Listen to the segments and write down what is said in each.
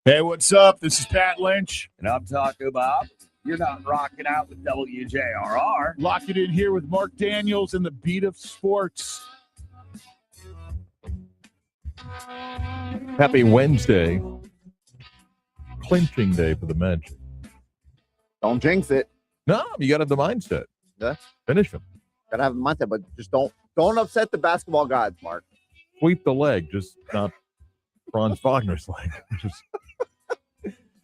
Hey, what's up? This is Pat Lynch. And I'm talking about you're not rocking out with WJRR. Lock it in here with Marc Daniels and the beat of sports. Happy Wednesday. Clinching day for the Magic. Don't jinx it. No, you got to have the mindset. Yeah. Finish them. Gotta have the mindset, but just don't upset the basketball gods, Mark. Sweep the leg, just not Franz Wagner's leg. Just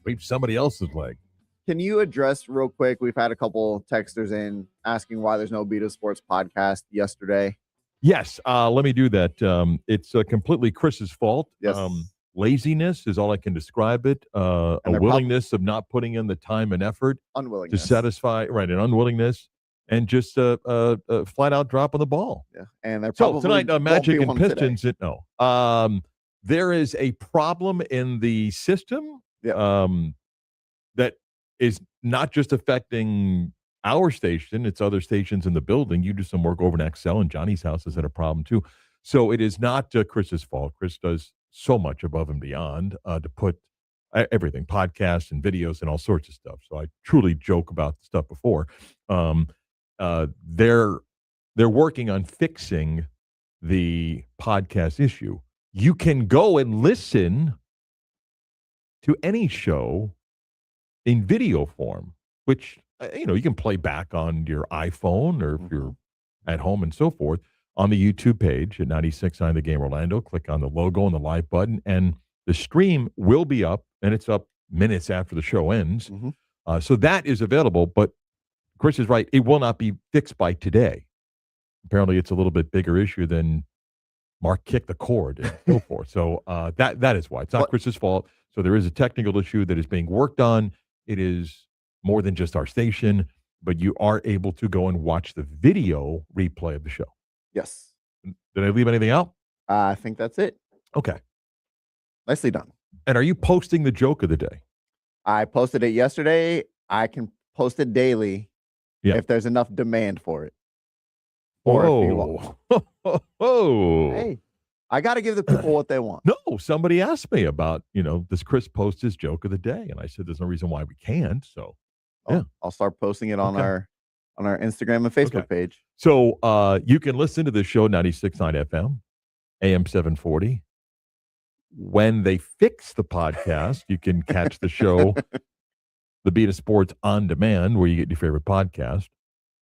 sweep somebody else's leg. Can you address real quick? We've had a couple texters in asking why there's no Beat of Sports podcast yesterday. Yes, let me do that. It's completely Chris's fault. Yes. Laziness is all I can describe it. A willingness of not putting in the time and effort unwillingness to satisfy, right, an unwillingness, and just a flat out drop on the ball. Yeah, and they're so tonight, Magic and Pistons. There is a problem in the system that is not just affecting our station, it's other stations in the building. You do some work over in Excel, and Johnny's house has had a problem too. So it is not Chris's fault. Chris does so much above and beyond to put everything, podcasts and videos and all sorts of stuff. So I truly joke about the stuff before. They're working on fixing the podcast issue. You can go and listen to any show in video form, which you can play back on your iPhone or if you're at home and so forth on the YouTube page at 96.9 The Game Orlando. Click on the logo and the live button, and the stream will be up, and it's up minutes after the show ends. So that is available, but Chris is right. It will not be fixed by today. Apparently, it's a little bit bigger issue than Mark kicked the cord and so forth. So that is why. It's not Chris's fault. So there is a technical issue that is being worked on. It is more than just our station, but you are able to go and watch the video replay of the show. Yes. Did I leave anything out? I think that's it. Okay. Nicely done. And are you posting the joke of the day? I posted it yesterday. I can post it daily if there's enough demand for it. Or if you want. Hey, I got to give the people what they want. No, somebody asked me about, does Chris post his joke of the day? And I said, there's no reason why we can't. So, I'll start posting it on our Instagram and Facebook page. So you can listen to the show 96.9 FM, AM 740. When they fix the podcast, you can catch the show, The Beat of Sports on demand, where you get your favorite podcast.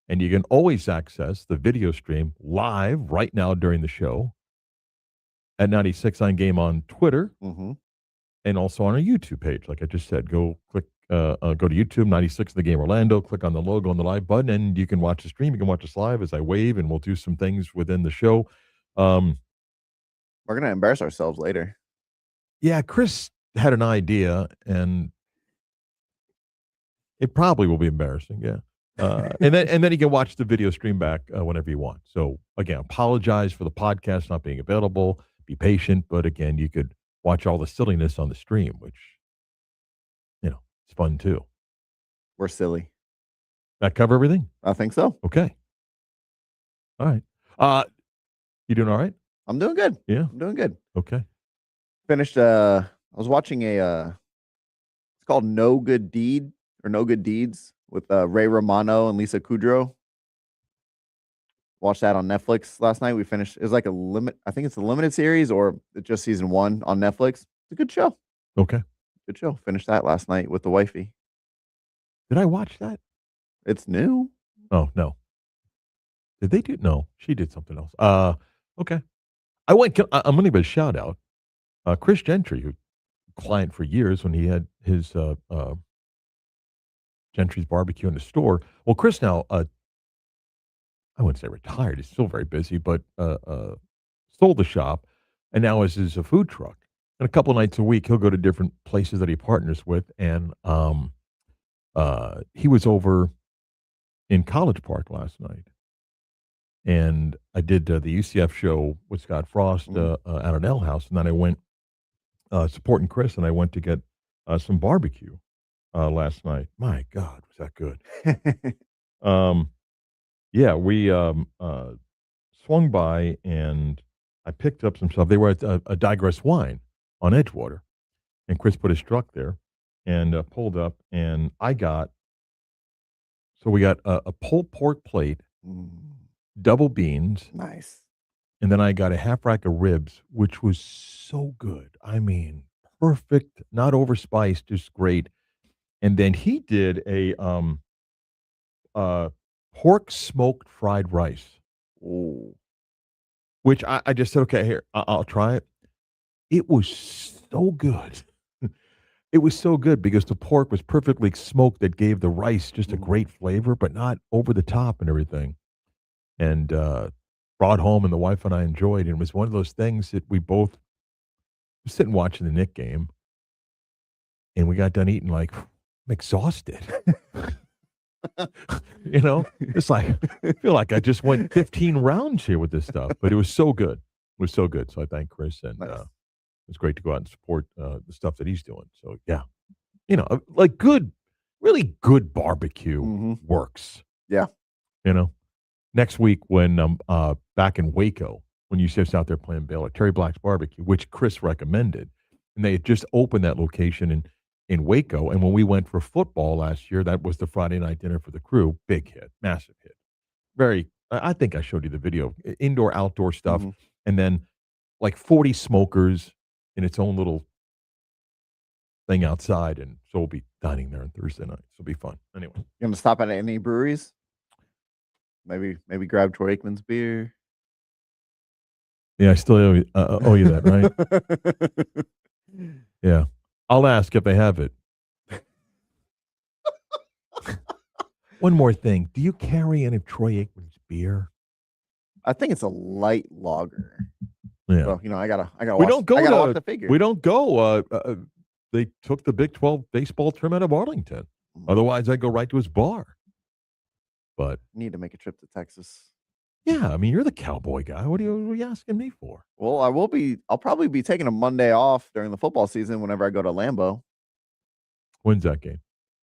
And you can always access the video stream live right now during the show at 96.9 Game on Twitter and also on our YouTube page. Like I just said, go to YouTube, 96 The Game Orlando, click on the logo on the live button, and you can watch the stream. You can watch us live as I wave, and we'll do some things within the show. We're going to embarrass ourselves later. Yeah, Chris had an idea, and it probably will be embarrassing, yeah. And then you can watch the video stream back whenever you want. So, again, apologize for the podcast not being available. Be patient. But, again, you could watch all the silliness on the stream, which, it's fun, too. We're silly. That cover everything? I think so. Okay. All right. You doing all right? I'm doing good. Yeah? I'm doing good. Okay. Finished, I was watching it's called No Good Deed or No Good Deeds with Ray Romano and Lisa Kudrow. Watched that on Netflix last night. We finished. It was like I think it's a limited series or just season 1 on Netflix. It's a good show. Okay. Good show. Finished that last night with the wifey. Did I watch that? It's new. Oh, no. Did they do? No, she did something else. Okay. I'm going to give a shout out. Chris Gentry, who client for years when he had his Gentry's Barbecue in the store. Well, Chris now, I wouldn't say retired. He's still very busy, but sold the shop and now is a food truck. And a couple of nights a week, he'll go to different places that he partners with. And he was over in College Park last night. And I did the UCF show with Scott Frost out at L House. And then I went supporting Chris, and I went to get some barbecue last night. My God, was that good. We swung by, and I picked up some stuff. They were at a Digress Wine on Edgewater. And Chris put his truck there and pulled up, and we got a pulled pork plate, double beans, Nice. and then I got a half rack of ribs, which was so good. I mean, perfect, not overspiced, just great. And then he did a pork smoked fried rice, which I just said, okay, here, I'll try it. It was so good. It was so good because the pork was perfectly smoked that gave the rice just a great flavor, but not over the top and everything. And brought home, and the wife and I enjoyed. And it was one of those things that we both were sitting watching the Knick game, and we got done eating like, I'm exhausted. It's like, I feel like I just went 15 rounds here with this stuff, but it was so good. It was so good. So I thank Chris, and Nice. it's great to go out and support the stuff that he's doing. So yeah, like really good barbecue works. Yeah. Next week when I'm back in Waco, when UCF's out there playing Baylor, Terry Black's Barbecue, which Chris recommended, and they had just opened that location in Waco. And when we went for football last year, that was the Friday night dinner for the crew. Big hit, massive hit. I think I showed you the video, indoor, outdoor stuff. And then like 40 smokers in its own little thing outside. And so we'll be dining there on Thursday night. So it'll be fun. Anyway. You going to stop at any breweries? Maybe grab Troy Aikman's beer. Yeah, I still owe you that, right? Yeah. I'll ask if they have it. One more thing. Do you carry any of Troy Aikman's beer? I think it's a light lager. Yeah. So, I gotta We don't go watch the figure. We don't go. They took the Big 12 baseball tournament of Arlington. Otherwise, I'd go right to his bar. But need to make a trip to Texas. Yeah, I mean, you're the cowboy guy. What are you asking me for? Well, I'll probably be taking a Monday off during the football season whenever I go to Lambeau. When's that game?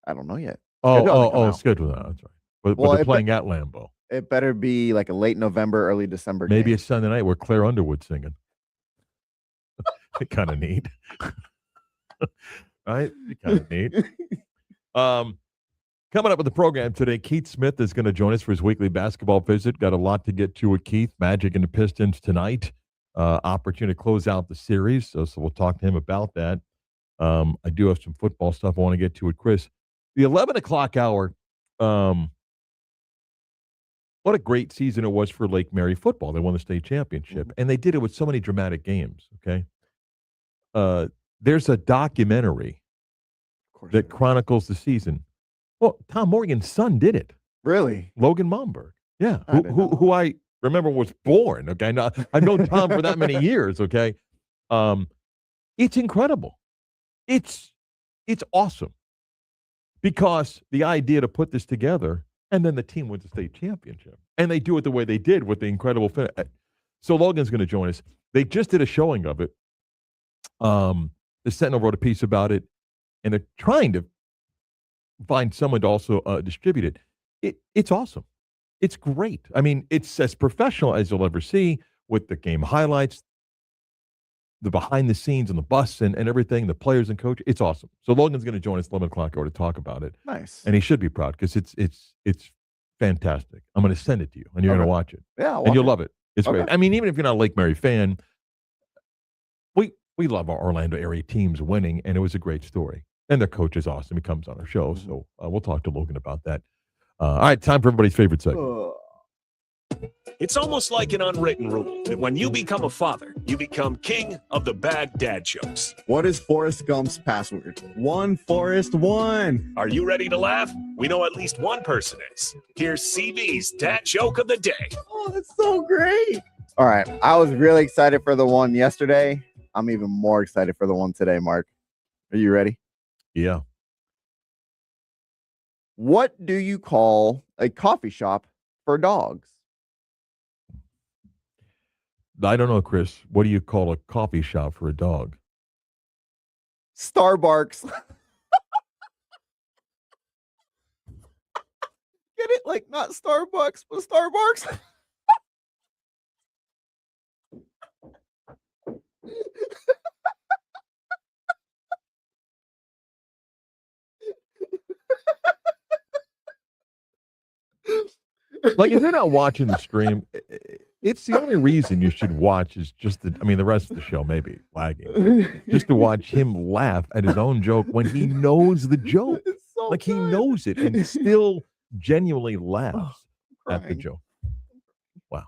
I don't know yet. Schedule that. That's right. But they're playing at Lambeau. It better be like a late November, early December game. Maybe it's Sunday night where Claire Underwood's singing. Kind of neat. Right? Kind of neat. Coming up with the program today, Keith Smith is going to join us for his weekly basketball visit. Got a lot to get to with Keith. Magic and the Pistons tonight. Opportunity to close out the series. So we'll talk to him about that. I do have some football stuff I want to get to with Chris. The 11 o'clock hour, what a great season it was for Lake Mary football. They won the state championship, and they did it with so many dramatic games, okay? There's a documentary that chronicles the season. Well, Tom Morgan's son did it. Really? Logan Momberg. Yeah. Who I remember was born. Okay. Now, I've known Tom for that many years. Okay. It's incredible. It's awesome. Because the idea to put this together, and then the team wins the state championship. And they do it the way they did with the incredible finish. So Logan's going to join us. They just did a showing of it. The Sentinel wrote a piece about it, and they're trying to find someone to also distribute it. It's awesome. It's great. I mean, it's as professional as you'll ever see with the game highlights, the behind the scenes on the bus and everything, the players and coach. It's awesome. So Logan's going to join us 11 o'clock hour to talk about it. Nice. And he should be proud because it's fantastic. I'm going to send it to you, and you're going to watch it. Yeah, and you'll love it. It's great. I mean, even if you're not a Lake Mary fan, we love our Orlando area teams winning, and it was a great story. And their coach is awesome. He comes on our show, so we'll talk to Logan about that. All right, time for everybody's favorite segment. It's almost like an unwritten rule that when you become a father, you become king of the bad dad jokes. What is Forrest Gump's password? 1Forrest1. Are you ready to laugh? We know at least one person is. Here's CB's dad joke of the day. Oh, that's so great. All right, I was really excited for the one yesterday. I'm even more excited for the one today, Mark. Are you ready? Yeah. What do you call a coffee shop for dogs? I don't know, Chris. What do you call a coffee shop for a dog? Starbucks. Get it? Like not Starbucks, but Starbucks. Like, if you're not watching the stream, it's the only reason you should watch is just the rest of the show may be lagging. Just to watch him laugh at his own joke when he knows the joke. It's so Like, he good. knows it and still genuinely laughs at the Crying. joke. Wow.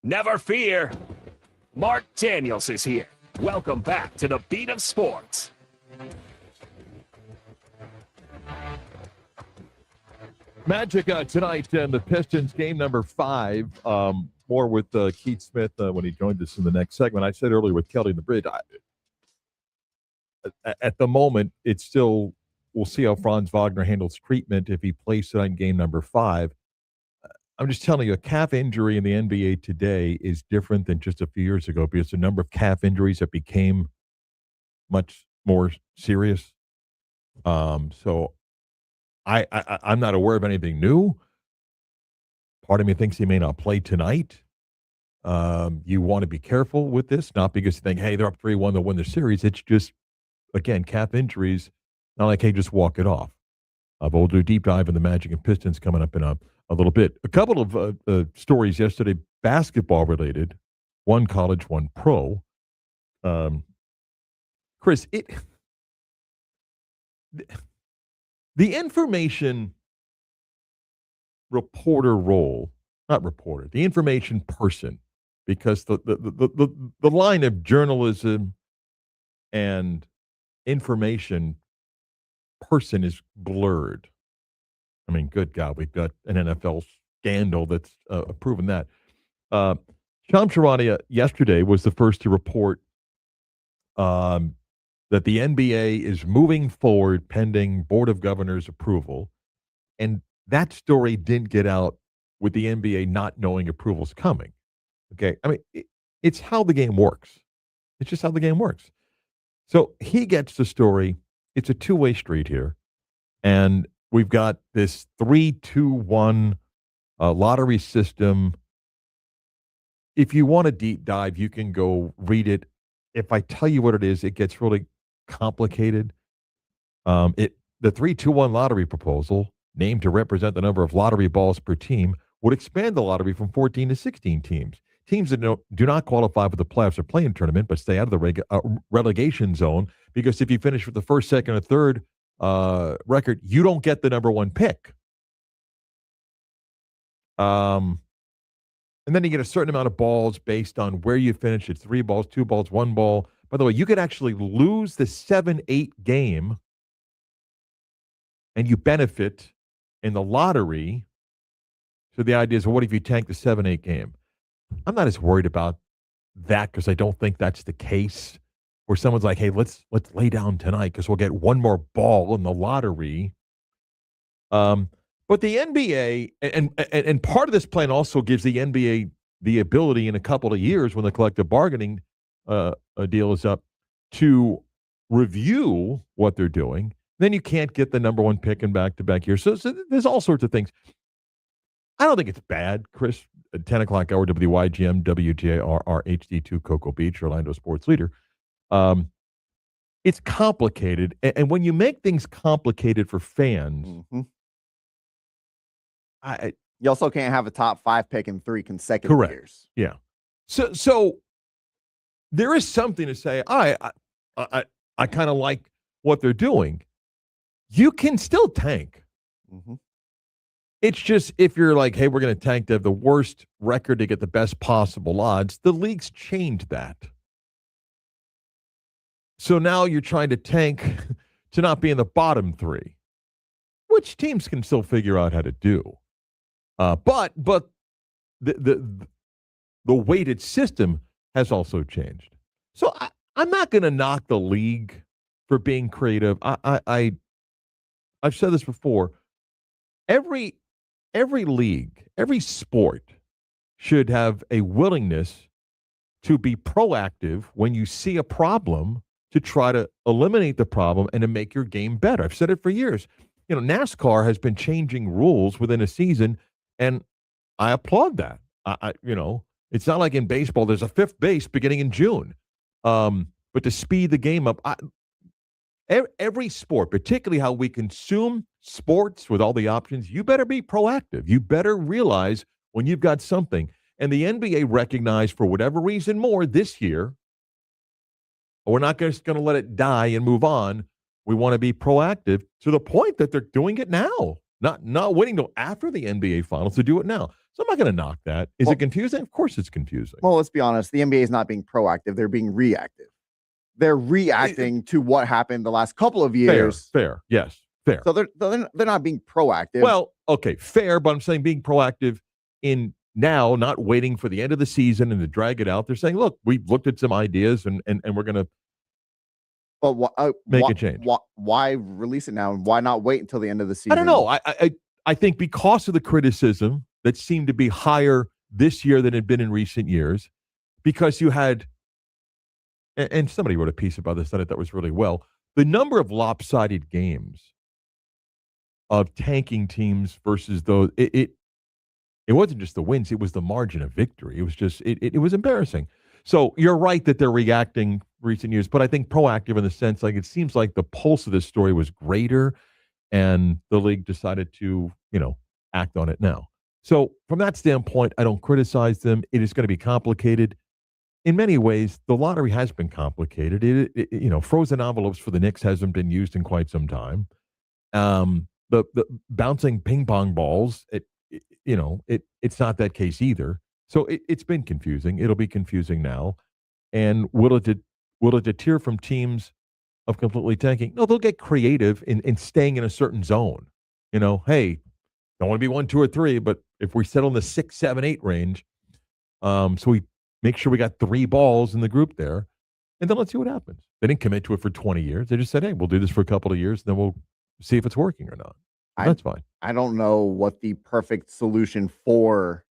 Never fear. Marc Daniels is here. Welcome back to the Beat of Sports. Magic tonight and the Pistons game number 5. More with Keith Smith when he joined us in the next segment. I said earlier with Kelly in the bridge, at the moment, it's still, we'll see how Franz Wagner handles treatment if he plays tonight game number 5. I'm just telling you, a calf injury in the NBA today is different than just a few years ago because the number of calf injuries that became much more serious. So I'm not aware of anything new. Part of me thinks he may not play tonight. You want to be careful with this, not because you think, hey, they're up 3-1, they'll win the series. It's just, again, calf injuries, not like, hey, just walk it off. But we'll do a deep dive in the Magic and Pistons coming up in a little bit. A couple of stories yesterday, basketball related, one college, one pro. Chris, the information reporter role, not reporter, the information person, because the line of journalism and information person is blurred. I mean, good God, we've got an NFL scandal that's proven that. Shams Charania yesterday was the first to report that the NBA is moving forward pending Board of Governors approval. And that story didn't get out with the NBA not knowing approval's coming. Okay. I mean, it's how the game works. It's just how the game works. So he gets the story. It's a two-way street here. And we've got this 3-2-1 lottery system. If you want a deep dive, you can go read it. If I tell you what it is, it gets really complicated. The 3-2-1 lottery proposal, named to represent the number of lottery balls per team, would expand the lottery from 14 to 16 teams. Teams that do not qualify for the playoffs or play-in tournament but stay out of the relegation zone, because if you finish with the first, second, or third record, you don't get the number one pick. And then you get a certain amount of balls based on where you finish. It's 3 balls, 2 balls, 1 ball. By the way, you could actually lose the 7-8 game and you benefit in the lottery. So the idea is, well, what if you tank the 7-8 game? I'm not as worried about that because I don't think that's the case where someone's like, hey, let's lay down tonight because we'll get one more ball in the lottery. But the NBA, and part of this plan also gives the NBA the ability in a couple of years when the collective bargaining deal is up to review what they're doing. Then you can't get the number one pick in back-to-back years. So there's all sorts of things. I don't think it's bad, Chris. At 10 o'clock hour, WYGM, WJRR, HD2, Cocoa Beach, Orlando sports leader. It's complicated. And when you make things complicated for fans, you also can't have a top 5 pick in 3 consecutive years. Yeah. So there is something to say, I kind of like what they're doing. You can still tank. It's just if you're like, hey, we're going to tank to have the worst record to get the best possible odds, the league's changed that. So now you're trying to tank to not be in the bottom 3, which teams can still figure out how to do. But the weighted system has also changed. So I'm not going to knock the league for being creative. I've said this before. Every league, every sport should have a willingness to be proactive when you see a problem to try to eliminate the problem and to make your game better. I've said it for years. You know, NASCAR has been changing rules within a season, and I applaud that. It's not like in baseball, there's a 5th base beginning in June. But to speed the game up, every sport, particularly how we consume sports with all the options, you better be proactive. You better realize when you've got something. And the NBA recognized, for whatever reason more this year, we're not just going to let it die and move on. We want to be proactive to the point that they're doing it now, not waiting till after the NBA finals to do it now. So I'm not going to knock that. Is it confusing? Of course it's confusing. Well, let's be honest. The NBA is not being proactive. They're being reactive. They're reacting to what happened the last couple of years. Fair. Yes, fair. So they're not being proactive. Well, okay, fair, but I'm saying being proactive in now, not waiting for the end of the season and to drag it out. They're saying, look, we've looked at some ideas and we're going to make a change. Why release it now? And why not wait until the end of the season? I don't know. I think because of the criticism that seemed to be higher this year than had been in recent years, because you had, and somebody wrote a piece about this that I thought was really well, the number of lopsided games of tanking teams versus those, it wasn't just the wins, it was the margin of victory. It was just, it was embarrassing. So you're right that they're reacting recent years, but I think proactive in the sense, like it seems like the pulse of this story was greater and the league decided to, act on it now. So from that standpoint, I don't criticize them. It is going to be complicated. In many ways, the lottery has been complicated. Frozen envelopes for the Knicks hasn't been used in quite some time. The bouncing ping pong balls, it's not that case either. So it's been confusing. It'll be confusing now. And will it deter from teams of completely tanking? No, they'll get creative in staying in a certain zone. Hey, don't want to be 1, 2, or 3, but if we settle in the 6, 7, 8 range, so we make sure we got 3 balls in the group there, and then let's see what happens. They didn't commit to it for 20 years. They just said, hey, we'll do this for a couple of years, and then we'll see if it's working or not. That's fine. I don't know what the perfect solution for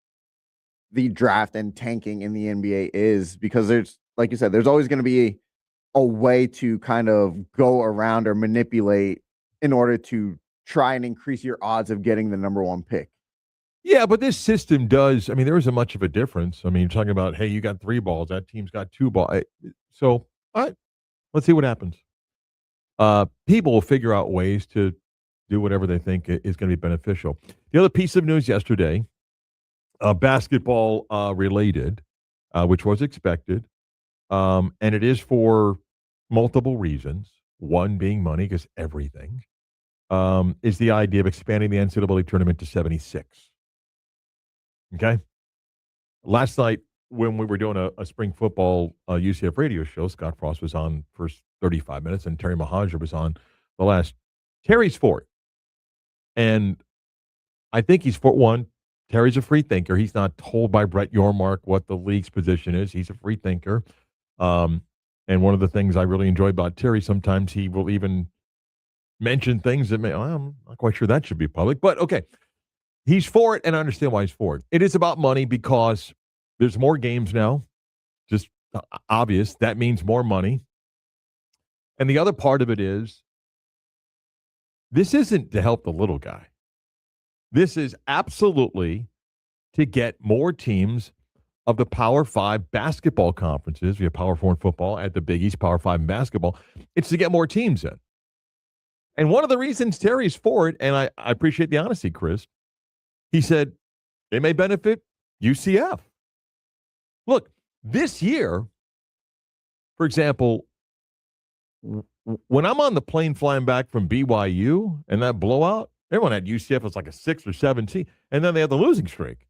the draft and tanking in the NBA is, because there's, like you said, there's always going to be a way to kind of go around or manipulate in order to try and increase your odds of getting the number 1 pick. Yeah, but this system does. I mean, there isn't much of a difference. I mean, you're talking about, hey, you got 3 balls. That team's got 2 balls. So, all right, let's see what happens. People will figure out ways to do whatever they think is going to be beneficial. The other piece of news yesterday, basketball related, which was expected, and it is for multiple reasons. One being money, because everything, is the idea of expanding the NCAA tournament to 76. Okay? Last night, when we were doing a spring football UCF radio show, Scott Frost was on first 35 minutes, and Terry Mahajer was on the last. Terry's for it. And I think he's for one. Terry's a free thinker. He's not told by Brett Yormark what the league's position is. He's a free thinker. And one of the things I really enjoy about Terry, sometimes he will even mention things that I'm not quite sure that should be public. But okay, he's for it, and I understand why he's for it. It is about money because there's more games now. Just obvious. That means more money. And the other part of it is, this isn't to help the little guy. This is absolutely to get more teams of the Power 5 basketball conferences. We have Power 4 in football, at the Big East, Power 5 in basketball. It's to get more teams in. And one of the reasons Terry's for it, and I appreciate the honesty, Chris, he said they may benefit UCF. Look, this year, for example, when I'm on the plane flying back from BYU and that blowout, everyone had UCF as like a 6 or 7 seed, and then they had the losing streak.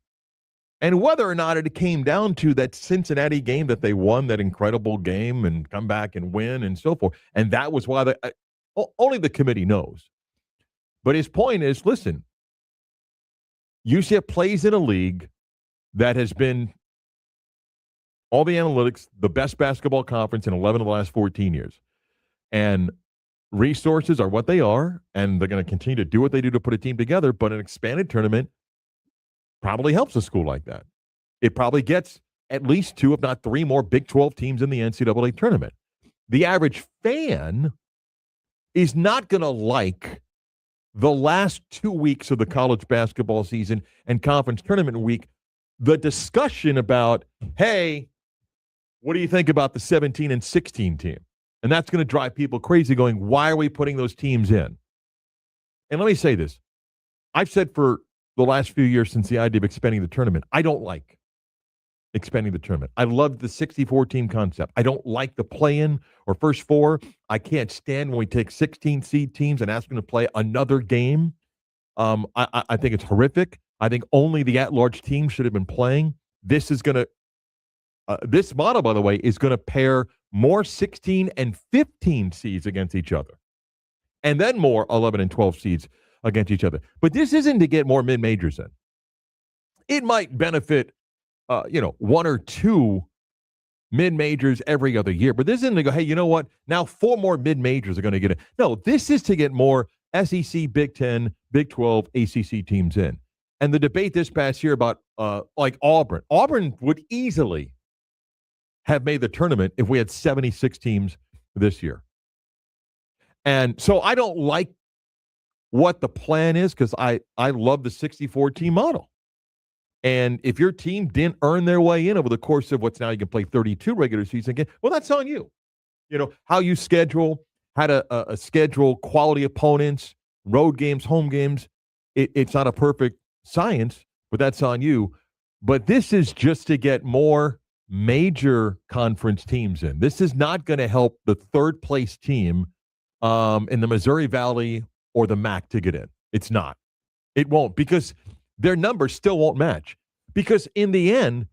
And whether or not it came down to that Cincinnati game that they won, that incredible game, and come back and win and so forth, and that was why only the committee knows. But his point is, listen, UCF plays in a league that has been, all the analytics, the best basketball conference in 11 of the last 14 years. And resources are what they are, and they're going to continue to do what they do to put a team together, but an expanded tournament probably helps a school like that. It probably gets at least 2, if not 3 more Big 12 teams in the NCAA tournament. The average fan is not going to like the last 2 weeks of the college basketball season and conference tournament week, the discussion about, hey, what do you think about the 17 and 16 team? And that's going to drive people crazy going, why are we putting those teams in? And let me say this. I've said for the last few years since the idea of expanding the tournament, I don't like expanding the tournament. I love the 64-team concept. I don't like the play-in or first 4. I can't stand when we take 16 seed teams and ask them to play another game. I think it's horrific. I think only the at-large team should have been playing. This is going to this model, by the way, is going to pair more 16 and 15 seeds against each other, and then more 11 and 12 seeds against each other. But this isn't to get more mid-majors in. It might benefit, one or two mid-majors every other year, but this isn't to go, hey, you know what? Now 4 more mid-majors are going to get in. No, this is to get more SEC, Big 10, Big 12, ACC teams in. And the debate this past year about like Auburn would easily have made the tournament if we had 76 teams this year. And so I don't like what the plan is because I love the 64-team model. And if your team didn't earn their way in over the course of what's now you can play 32 regular season games, well, that's on you. You know, how you schedule, how to schedule quality opponents, road games, home games. It's not a perfect science, but that's on you. But this is just to get more major conference teams in. This is not going to help the third place team in the Missouri Valley or the MAC to get in. It's not. It won't, because their numbers still won't match. Because in the end,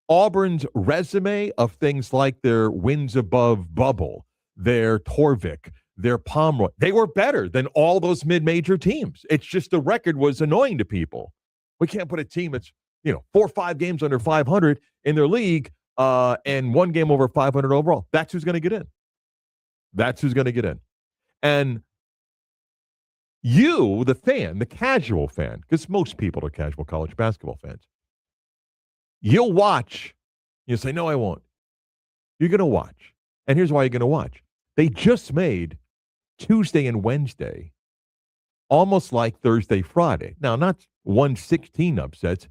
Auburn's resume of things like their wins above bubble, their Torvik, their Pomeroy, they were better than all those mid-major teams. It's just the record was annoying to people. We can't put a team that's 4 or 5 games under 500 in their league and 1 game over 500 overall. That's who's going to get in. That's who's going to get in. And you, the fan, the casual fan, because most people are casual college basketball fans, you'll watch. You'll say, no, I won't. You're going to watch. And here's why you're going to watch. They just made Tuesday and Wednesday almost like Thursday, Friday. Now, not 116 upsets,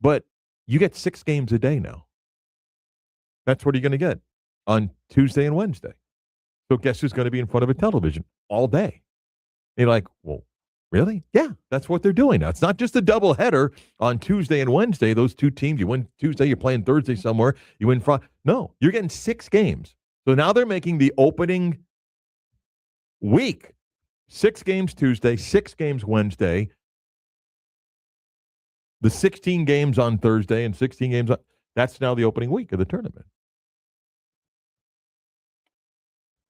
but you get 6 games a day now. That's what you're going to get on Tuesday and Wednesday. So guess who's going to be in front of a television all day? And you're like, well, really? Yeah, that's what they're doing now. It's not just a doubleheader on Tuesday and Wednesday. Those 2 teams, you win Tuesday, you're playing Thursday somewhere, you win Friday. No, you're getting 6 games. So now they're making the opening week 6 games Tuesday, 6 games Wednesday, the 16 games on Thursday and 16 games on. That's now the opening week of the tournament.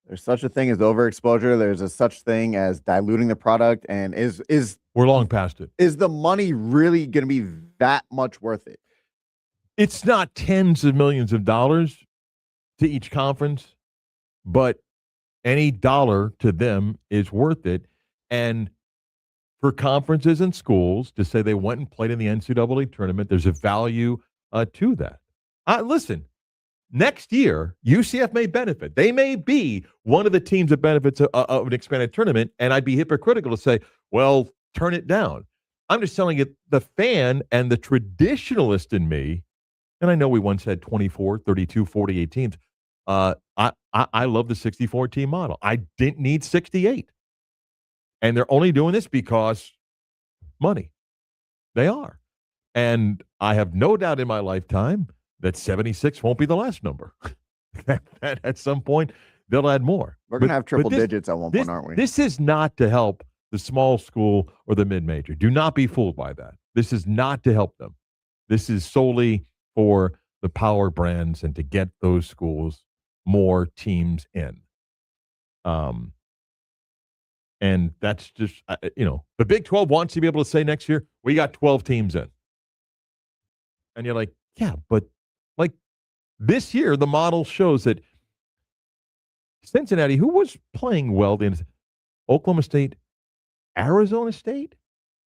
There's such a thing as overexposure. There's a such thing as diluting the product. And is we're long past it. Is the money really going to be that much worth it? It's not tens of millions of dollars to each conference, but any dollar to them is worth it. And for conferences and schools to say they went and played in the NCAA tournament, there's a value to that. Listen, next year, UCF may benefit. They may be one of the teams that benefits of an expanded tournament, and I'd be hypocritical to say, well, turn it down. I'm just telling you, the fan and the traditionalist in me, and I know we once had 24, 32, 48 teams. I love the 64-team model. I didn't need 68. And they're only doing this because money. They are. And I have no doubt in my lifetime that 76 won't be the last number. At some point, they'll add more. We're going to have triple digits at one point, aren't we? This is not to help the small school or the mid-major. Do not be fooled by that. This is not to help them. This is solely for the power brands and to get those schools more teams in. And that's just, the Big 12 wants to be able to say next year, we got 12 teams in. And you're like, yeah, but like this year, the model shows that Cincinnati, who was playing well in Oklahoma State, Arizona State,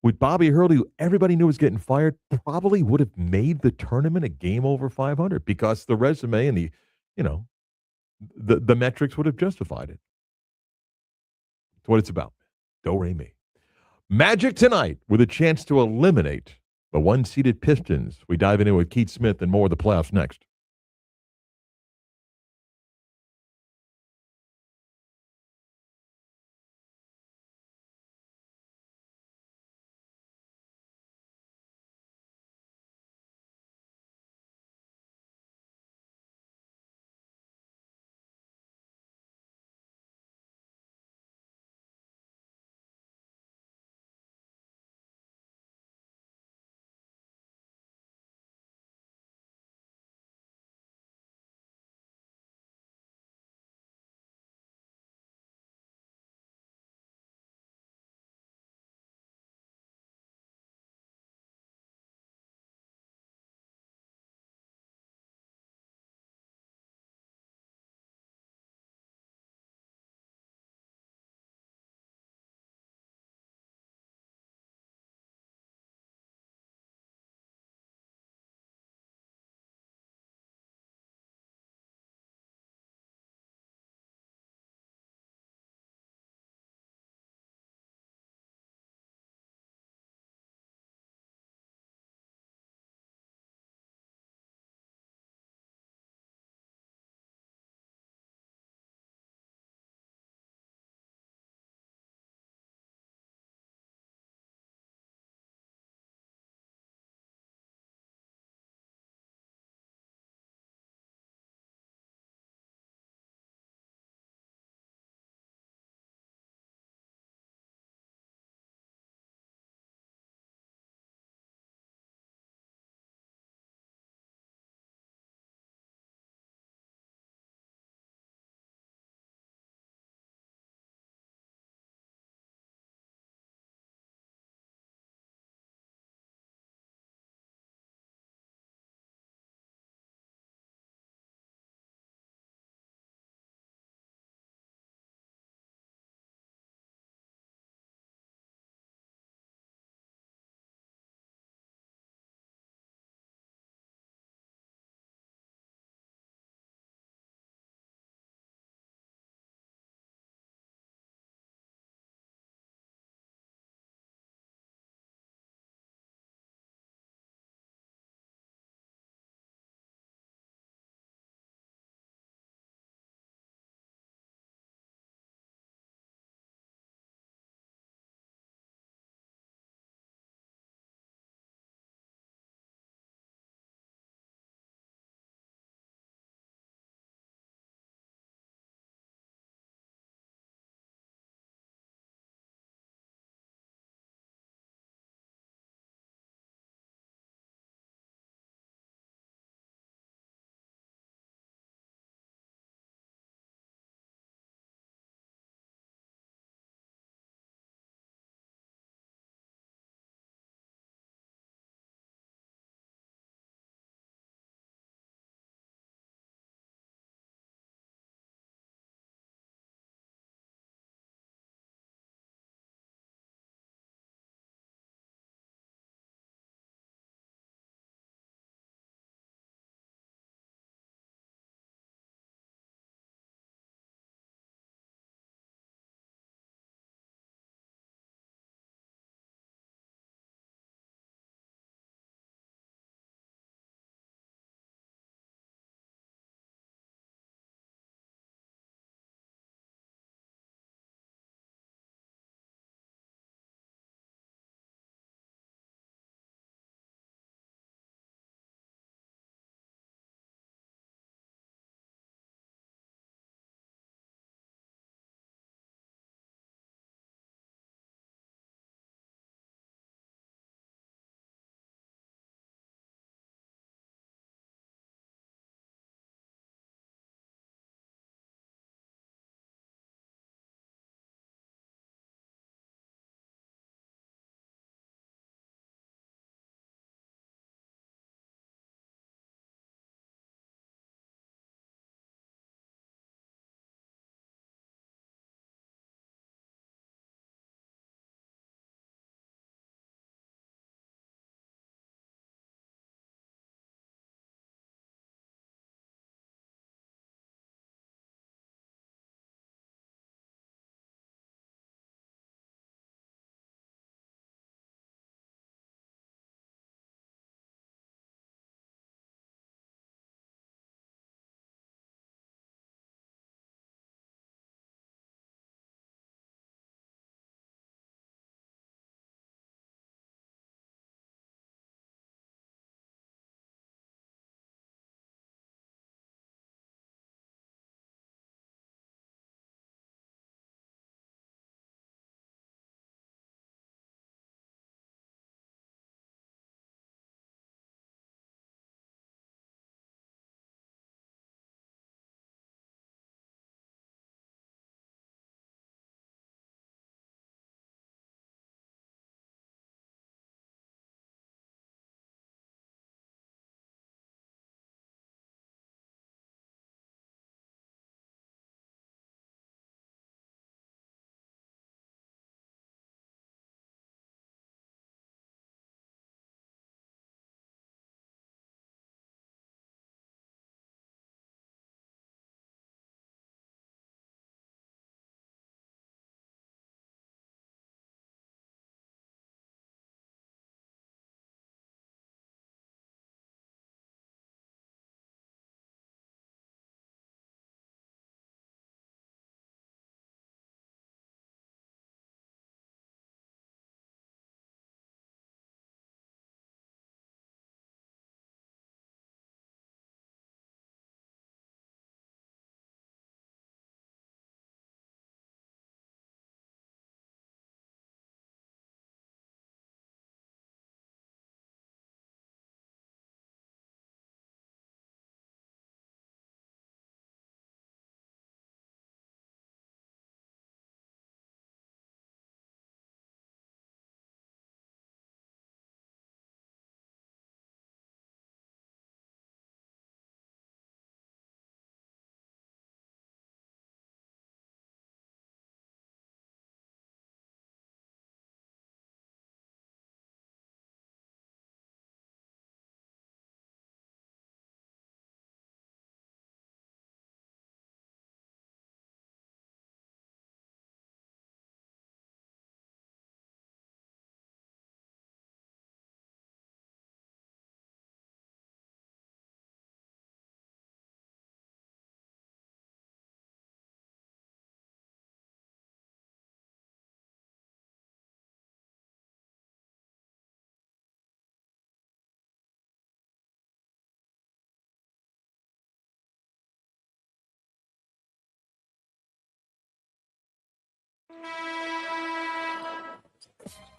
with Bobby Hurley, who everybody knew was getting fired, probably would have made the tournament a game over 500 because the resume and the metrics would have justified it. That's what it's about. Do-re-mi. Magic tonight with a chance to eliminate the 1-seeded Pistons. We dive into it with Keith Smith and more of the playoffs next.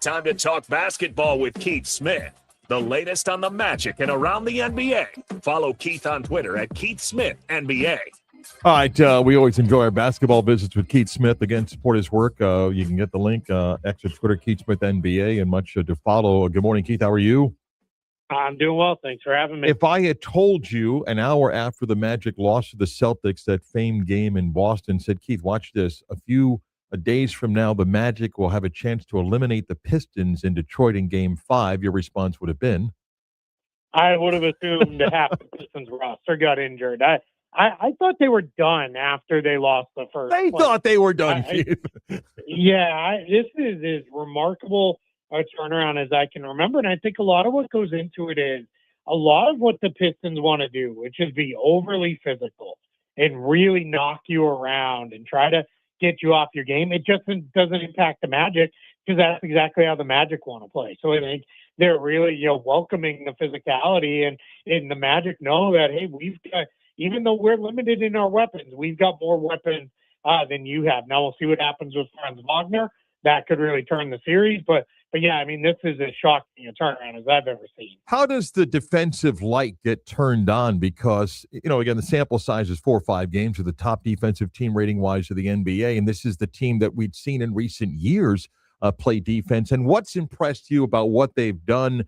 Time to talk basketball with Keith Smith. The latest on the Magic and around the NBA. Follow Keith on Twitter at Keith Smith NBA. All right, we always enjoy our basketball visits with Keith Smith. Again, support his work. You can get the link, X or Twitter, Keith Smith NBA, and much to follow. Good morning, Keith. How are you? I'm doing well. Thanks for having me. If I had told you an hour after the Magic lost to the Celtics, that famed game in Boston, said, Keith, watch this. A few days from now, the Magic will have a chance to eliminate the Pistons in Detroit in Game 5, your response would have been? I would have assumed half the Pistons roster got injured. I thought they were done after they lost the first. They thought they were done, Keith. This is as remarkable a turnaround as I can remember. And I think a lot of what goes into it is a lot of what the Pistons want to do, which is be overly physical and really knock you around and try to get you off your game. It just doesn't impact the Magic because that's exactly how the Magic want to play. So I think they're really, welcoming the physicality and the Magic know that, hey, we've got, even though we're limited in our weapons, we've got more weapons than you have. Now we'll see what happens with Franz Wagner. That could really turn the series, but yeah, I mean, this is as shocking a turnaround as I've ever seen. How does the defensive light get turned on? Because, again, the sample size is 4 or 5 games of the top defensive team rating-wise of the NBA, and this is the team that we'd seen in recent years play defense. And what's impressed you about what they've done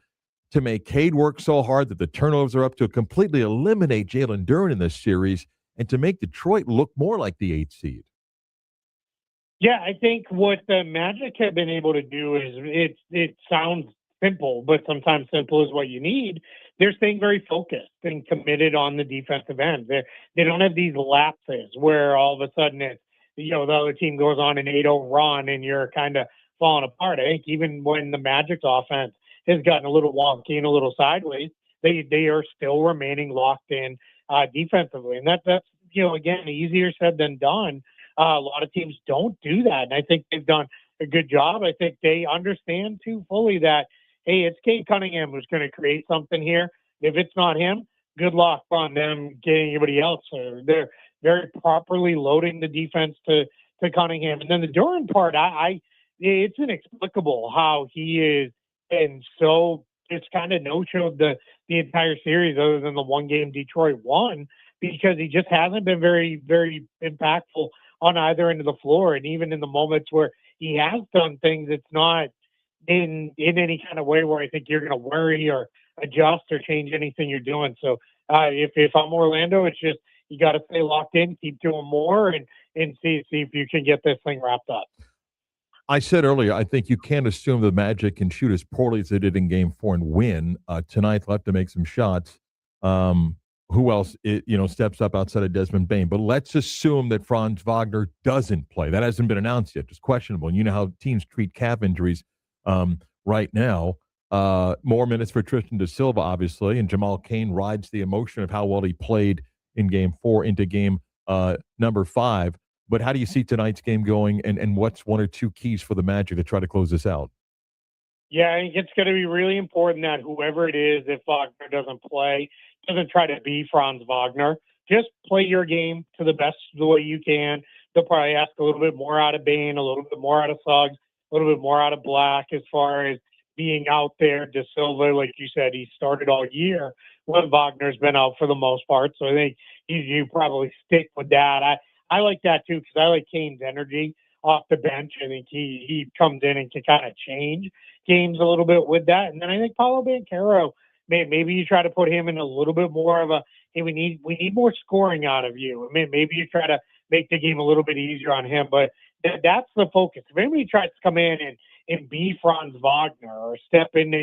to make Cade work so hard that the turnovers are up, to completely eliminate Jalen Duren in this series, and to make Detroit look more like the 8th seed? Yeah, I think what the Magic have been able to do is it sounds simple, but sometimes simple is what you need. They're staying very focused and committed on the defensive end. They don't have these lapses where all of a sudden it's, the other team goes on an 8-0 run and you're kind of falling apart. I think even when the Magic's offense has gotten a little wonky and a little sideways, they are still remaining locked in defensively. And that's again, easier said than done. A lot of teams don't do that, and I think they've done a good job. I think they understand too fully that, hey, it's Cade Cunningham who's going to create something here. If it's not him, good luck on them getting anybody else. So they're very properly loading the defense to Cunningham. And then the Duren part, it's inexplicable how he is, and so it's kind of no-showed the entire series other than the one game Detroit won, because he just hasn't been very, very impactful on either end of the floor. And even in the moments where he has done things, it's not in any kind of way where I think you're going to worry or adjust or change anything you're doing. So if I'm Orlando, it's just you got to stay locked in, keep doing more, and see if you can get this thing wrapped up. I said earlier, I think you can't assume the Magic can shoot as poorly as they did in Game 4 and win. Tonight, they'll have to make some shots. Who else, steps up outside of Desmond Bane? But let's assume that Franz Wagner doesn't play. That hasn't been announced yet. It's questionable. And you know how teams treat calf injuries right now. More minutes for Tristan da Silva, obviously, and Jamal Cain rides the emotion of how well he played in Game 4 into Game number 5. But how do you see tonight's game going, and what's one or two keys for the Magic to try to close this out? Yeah, I think it's going to be really important that whoever it is, if Wagner doesn't play, doesn't try to be Franz Wagner. Just play your game to the best of the way you can. They'll probably ask a little bit more out of Bane, a little bit more out of Suggs, a little bit more out of Black as far as being out there. Da Silva, like you said, he started all year when Wagner's been out for the most part. So I think you probably stick with that. I like that too, because I like Kane's energy off the bench. I think he comes in and can kind of change games a little bit with that. And then I think Paolo Banchero, maybe you try to put him in a little bit more of a, hey, we need more scoring out of you. I mean, maybe you try to make the game a little bit easier on him, but that's the focus. If anybody tries to come in and be Franz Wagner or step into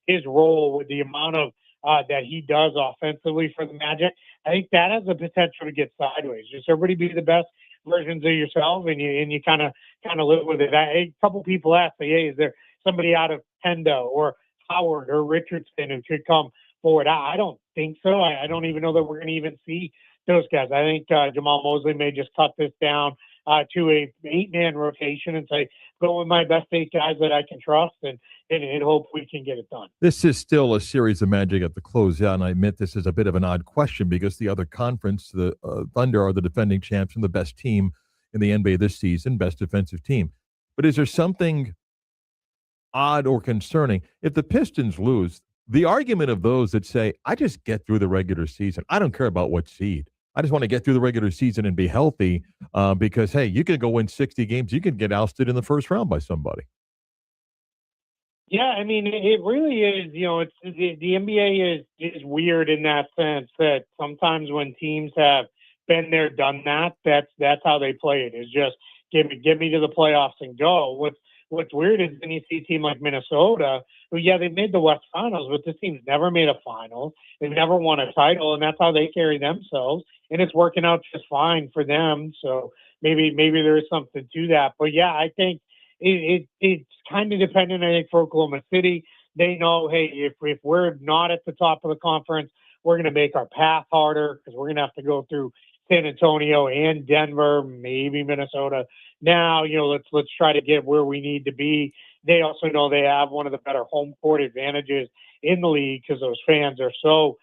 his role with the amount of that he does offensively for the Magic, I think that has the potential to get sideways. Just everybody be the best versions of yourself, and you kind of live with it. A couple people asked me, hey, is there somebody out of Pendo or Howard or Richardson who could come forward? I don't think so. I don't even know that we're going to even see those guys. I think Jamal Mosley may just cut this down to a 8-man rotation and say, go with my best 8 guys that I can trust and hope we can get it done. This is still a series of Magic at the closeout, and I admit this is a bit of an odd question because the other conference, the Thunder, are the defending champs and the best team in the NBA this season, best defensive team. But is there something odd or concerning? If the Pistons lose, the argument of those that say, I just get through the regular season, I don't care about what seed. I just want to get through the regular season and be healthy because, hey, you can go win 60 games. You can get ousted in the first round by somebody. Yeah, I mean, it really is. It's the NBA is weird in that sense that sometimes when teams have been there, done that, that's how they play it. Is just get me to the playoffs and go. What's weird is when you see a team like Minnesota, who they made the West Finals, but this team's never made a final. They've never won a title, and that's how they carry themselves. And it's working out just fine for them. So maybe there is something to that. But yeah, I think it's kind of dependent. I think for Oklahoma City, they know, hey, if we're not at the top of the conference, we're going to make our path harder because we're going to have to go through San Antonio and Denver, maybe Minnesota. Now, let's try to get where we need to be. They also know they have one of the better home court advantages in the league because those fans are so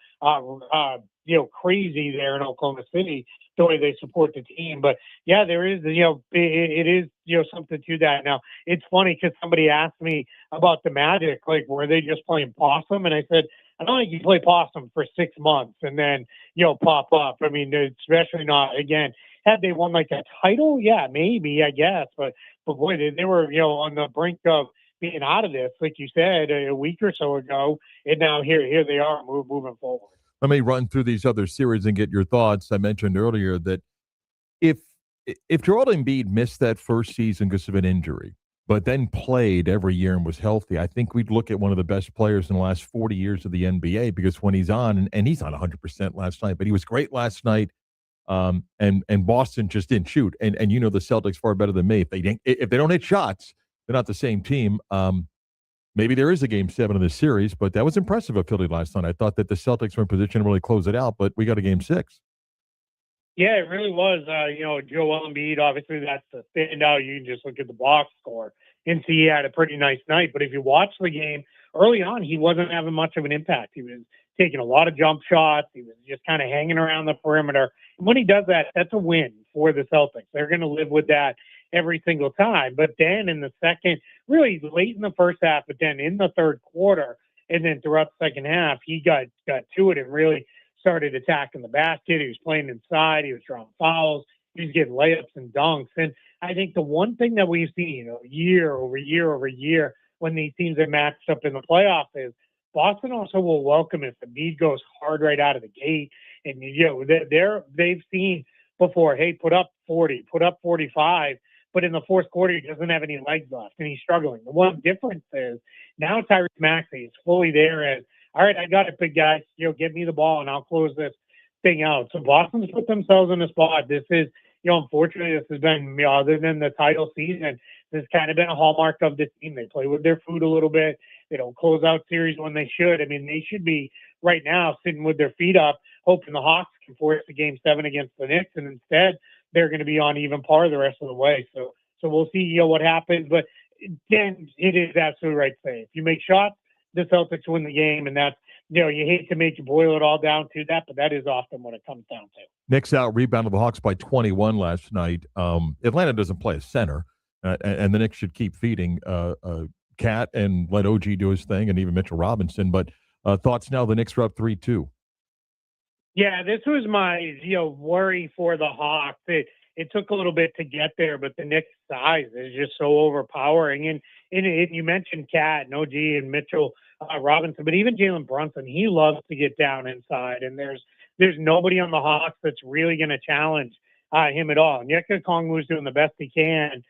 crazy there in Oklahoma City, the way they support the team. But yeah, there is, it is, something to that. Now, it's funny because somebody asked me about the Magic, like, were they just playing possum? And I said, I don't think you play possum for 6 months and then, pop up. I mean, especially not, again, had they won like a title, yeah, maybe, I guess. But boy, they were, on the brink of being out of this, like you said, a week or so ago. And now here they are moving forward. Let me run through these other series and get your thoughts. I mentioned earlier that if Joel Embiid missed that first season because of an injury, but then played every year and was healthy, I think we'd look at one of the best players in the last 40 years of the NBA because when he's on, and he's on 100% last night, but he was great last night, and Boston just didn't shoot. And the Celtics far better than me. If they don't hit shots, they're not the same team. Maybe there is a game 7 of this series, but that was impressive of Philly last night. I thought that the Celtics were in position to really close it out, but we got a game 6. Yeah, it really was. Joel Embiid, obviously that's the standout. You can just look at the box score and see he had a pretty nice night. But if you watch the game, early on, he wasn't having much of an impact. He was taking a lot of jump shots. He was just kind of hanging around the perimeter. And when he does that, that's a win for the Celtics. They're going to live with that every single time. But then in the second, really late in the first half, but then in the third quarter, and then throughout the second half, he got to it and really started attacking the basket. He was playing inside. He was drawing fouls. He was getting layups and dunks. And I think the one thing that we've seen, year over year over year, when these teams are matched up in the playoffs is Boston also will welcome if Embiid goes hard right out of the gate. And, they've seen before, hey, put up 40, put up 45, but in the fourth quarter, he doesn't have any legs left, and he's struggling. The one difference is now Tyrese Maxey is fully there as, all right, I got it, big guys. Get me the ball, and I'll close this thing out. So Boston's put themselves in a spot. This is, unfortunately, this has been, other than the title season, this has kind of been a hallmark of this team. They play with their food a little bit. They don't close out series when they should. I mean, they should be right now sitting with their feet up, hoping the Hawks can force a game 7 against the Knicks, and instead they're going to be on even par the rest of the way. So we'll see, what happens. But then it is absolutely right to say, if you make shots, the Celtics win the game, and that's, you hate to make you boil it all down to that, but that is often what it comes down to. Knicks out rebounded the Hawks by 21 last night. Atlanta doesn't play a center, and the Knicks should keep feeding Cat and let OG do his thing, and even Mitchell Robinson. But thoughts now, the Knicks are up 3-2. Yeah, this was my worry for the Hawks. It took a little bit to get there, but the Knicks' size is just so overpowering. And you mentioned Cat and OG and Mitchell Robinson, but even Jalen Brunson, he loves to get down inside. And there's nobody on the Hawks that's really going to challenge him at all. And Onyeka Okongwu's doing the best he can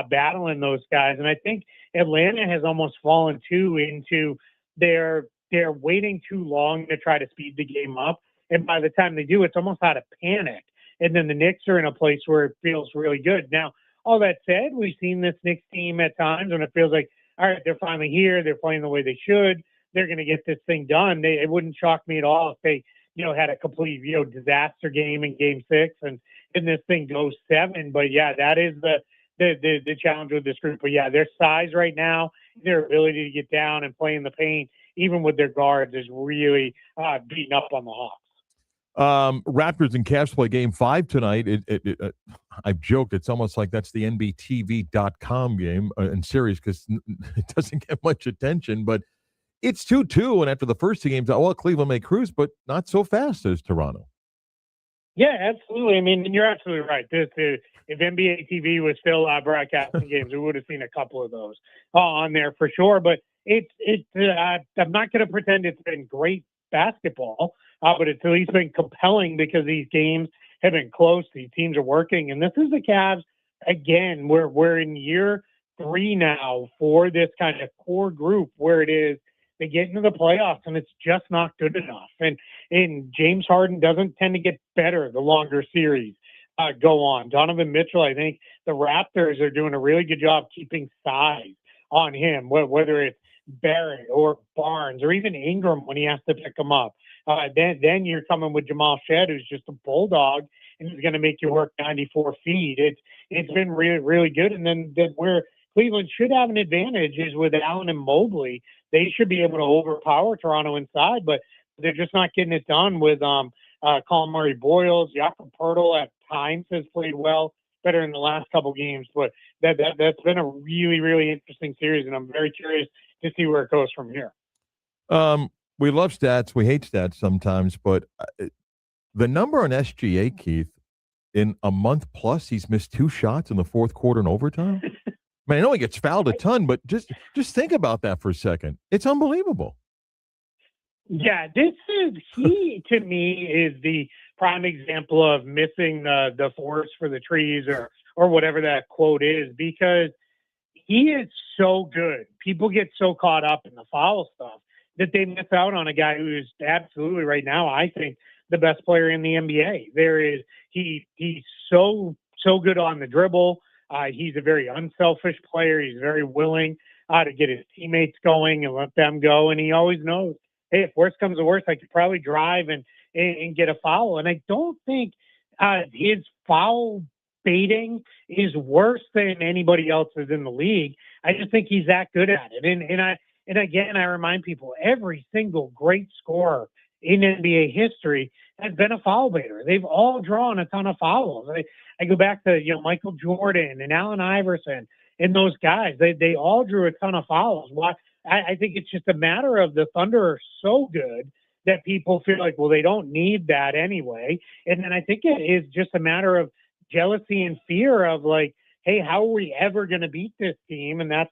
battling those guys. And I think Atlanta has almost fallen into they're waiting too long to try to speed the game up. And by the time they do, it's almost out of panic. And then the Knicks are in a place where it feels really good. Now, all that said, we've seen this Knicks team at times when it feels like, all right, they're finally here. They're playing the way they should. They're going to get this thing done. It wouldn't shock me at all if they, had a complete, disaster game in Game 6 and this thing goes 7. But yeah, that is the challenge with this group. But yeah, their size right now, their ability to get down and play in the paint, even with their guards, is really beating up on the Hawks. Raptors and Cavs play Game 5 tonight. I've joked it's almost like that's the NBTV.com game and series because it doesn't get much attention, but it's 2-2, and after the first 2 games, Cleveland may cruise, but not so fast as Toronto. Yeah, absolutely. I mean, you're absolutely right. If NBA TV was still broadcasting games, we would have seen a couple of those on there for sure. But I'm not going to pretend it's been great basketball, but it's at least been compelling because these games have been close. These teams are working, and this is the Cavs again. We're in year 3 now for this kind of core group where it is they get into the playoffs and it's just not good enough. And James Harden doesn't tend to get better the longer series go on. Donovan Mitchell, I think the Raptors are doing a really good job keeping size on him, whether it's Barrett or Barnes or even Ingram when he has to pick him up. Then you're coming with Jamal Shed, who's just a bulldog and he's going to make you work 94 feet. It's been really, really good. And then where Cleveland should have an advantage is with Allen and Mobley. They should be able to overpower Toronto inside, but they're just not getting it done with Colin Murray-Boyles. Jakob Poeltl at times has played well, better in the last couple games, but that's been a really, really interesting series, and I'm very curious to see where it goes from here. We love stats. We hate stats sometimes, but the number on SGA, Keith, in a month plus, he's missed 2 shots in the fourth quarter and overtime. I mean, I know he gets fouled a ton, but just think about that for a second. It's unbelievable. Yeah, he to me is the prime example of missing the forest for the trees or whatever that quote is, because he is so good. People get so caught up in the foul stuff that they miss out on a guy who is absolutely right now, I think, the best player in the NBA. He's so good on the dribble. He's a very unselfish player. He's very willing to get his teammates going and let them go. And he always knows, hey, if worst comes to worst, I could probably drive and get a foul. And I don't think his foul baiting is worse than anybody else's in the league. I just think he's that good at it. And again, I remind people, every single great scorer in NBA history has been a foul baiter. They've all drawn a ton of fouls. I go back to Michael Jordan and Allen Iverson and those guys. They all drew a ton of fouls. Why? I think it's just a matter of the Thunder are so good that people feel like, well, they don't need that anyway. And then I think it is just a matter of jealousy and fear of like, hey, how are we ever going to beat this team? And that's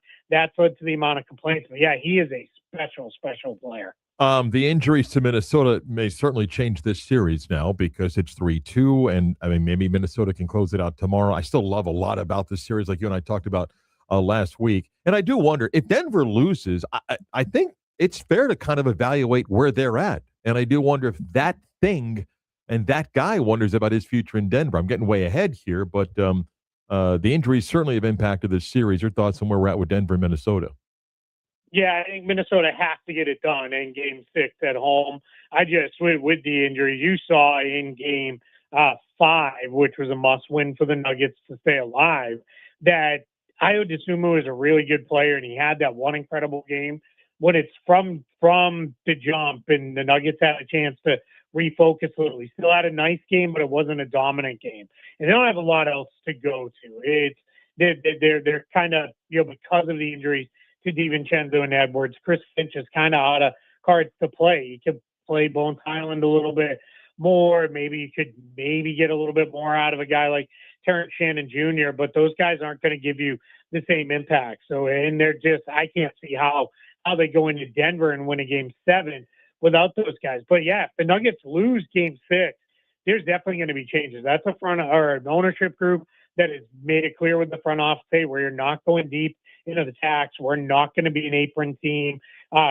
led to the amount of complaints. But yeah, he is a special, special player. The injuries to Minnesota may certainly change this series now because it's 3-2, and I mean maybe Minnesota can close it out tomorrow. I still love a lot about this series, like you and I talked about last week. And I do wonder if Denver loses. I think it's fair to kind of evaluate where they're at, and I do wonder if that thing and that guy wonders about his future in Denver. I'm getting way ahead here, but the injuries certainly have impacted this series. Your thoughts on where we're at with Denver and Minnesota? Yeah, I think Minnesota has to get it done in Game 6 at home. I just, with the injuries you saw in Game 5, which was a must-win for the Nuggets to stay alive, that Ayo Dosunmu was a really good player, and he had that one incredible game. When it's from the jump and the Nuggets had a chance to refocus a little, he still had a nice game, but it wasn't a dominant game. And they don't have a lot else to go to. They're kind of, because of the injuries to DiVincenzo and Edwards, Chris Finch is kind of out of cards to play. He could play Bones Highland a little bit more. Maybe you could get a little bit more out of a guy like Terrence Shannon Jr., but those guys aren't going to give you the same impact. So, and they're just, I can't see how they go into Denver and win a Game 7 without those guys. But yeah, if the Nuggets lose Game 6, there's definitely going to be changes. That's an ownership group that has made it clear with the front office, hey, we're not going deep into the tax. We're not going to be an apron team.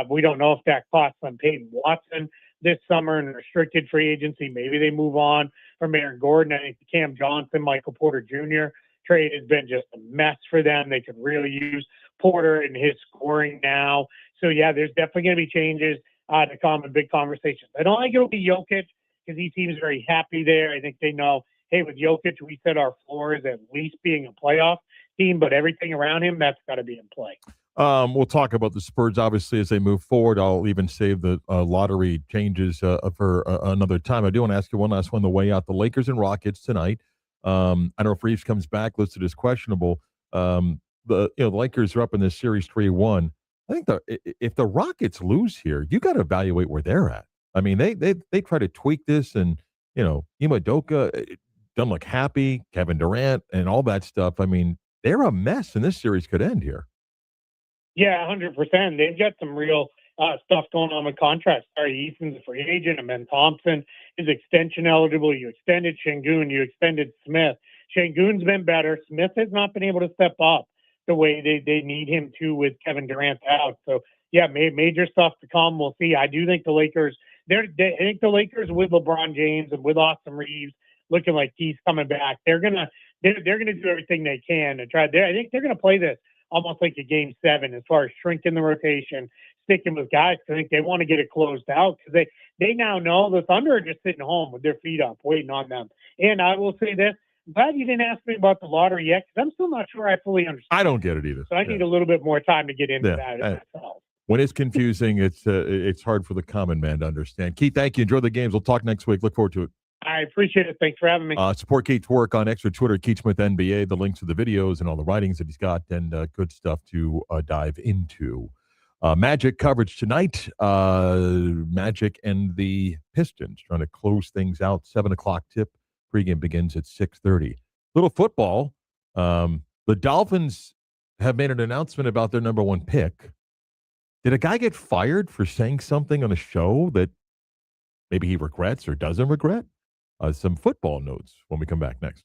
We don't know if that costs on Peyton Watson this summer in restricted free agency. Maybe they move on from Aaron Gordon. I think the Cam Johnson, Michael Porter Jr. trade has been just a mess for them. They could really use Porter and his scoring now. So, yeah, there's definitely going to be changes to come in big conversations. I don't think it'll be Jokic because he seems very happy there. I think they know, hey, with Jokic, we set our floor as at least being a playoff team, but everything around him, that's got to be in play. We'll talk about the Spurs, obviously, as they move forward. I'll even save the lottery changes for another time. I do want to ask you one last one on the way out. The Lakers and Rockets tonight. I don't know if Reeves comes back, listed as questionable. The Lakers are up in this series 3-1. I think if the Rockets lose here, you got to evaluate where they're at. I mean, they try to tweak this, and Imadoka doesn't look happy. Kevin Durant and all that stuff. I mean, they're a mess, and this series could end here. Yeah, 100%. They've got some real stuff going on with contracts. Sorry, Easton's a free agent, and Ben Thompson is extension eligible. You extended Şengün, you extended Smith. Şengün's been better. Smith has not been able to step up the way they need him to with Kevin Durant out. So, yeah, major stuff to come. We'll see. I do think the Lakers, I think the Lakers with LeBron James and with Austin Reeves looking like he's coming back, they're gonna do everything they can to try. I think they're gonna play this almost like a game 7 as far as shrinking the rotation, sticking with guys. I think they want to get it closed out because they now know the Thunder are just sitting home with their feet up, waiting on them. And I will say this, I'm glad you didn't ask me about the lottery yet because I'm still not sure I fully understand. I don't get it either. So I need a little bit more time to get into that myself. When it's confusing, it's hard for the common man to understand. Keith, thank you. Enjoy the games. We'll talk next week. Look forward to it. I appreciate it. Thanks for having me. Support Keith's work on extra Twitter, Keith Smith NBA, the links to the videos and all the writings that he's got, and good stuff to dive into. Magic coverage tonight. Magic and the Pistons trying to close things out. 7 o'clock tip. Pregame begins at 6:30. Little football. The Dolphins have made an announcement about their number 1 pick. Did a guy get fired for saying something on a show that maybe he regrets or doesn't regret? Some football notes when we come back next.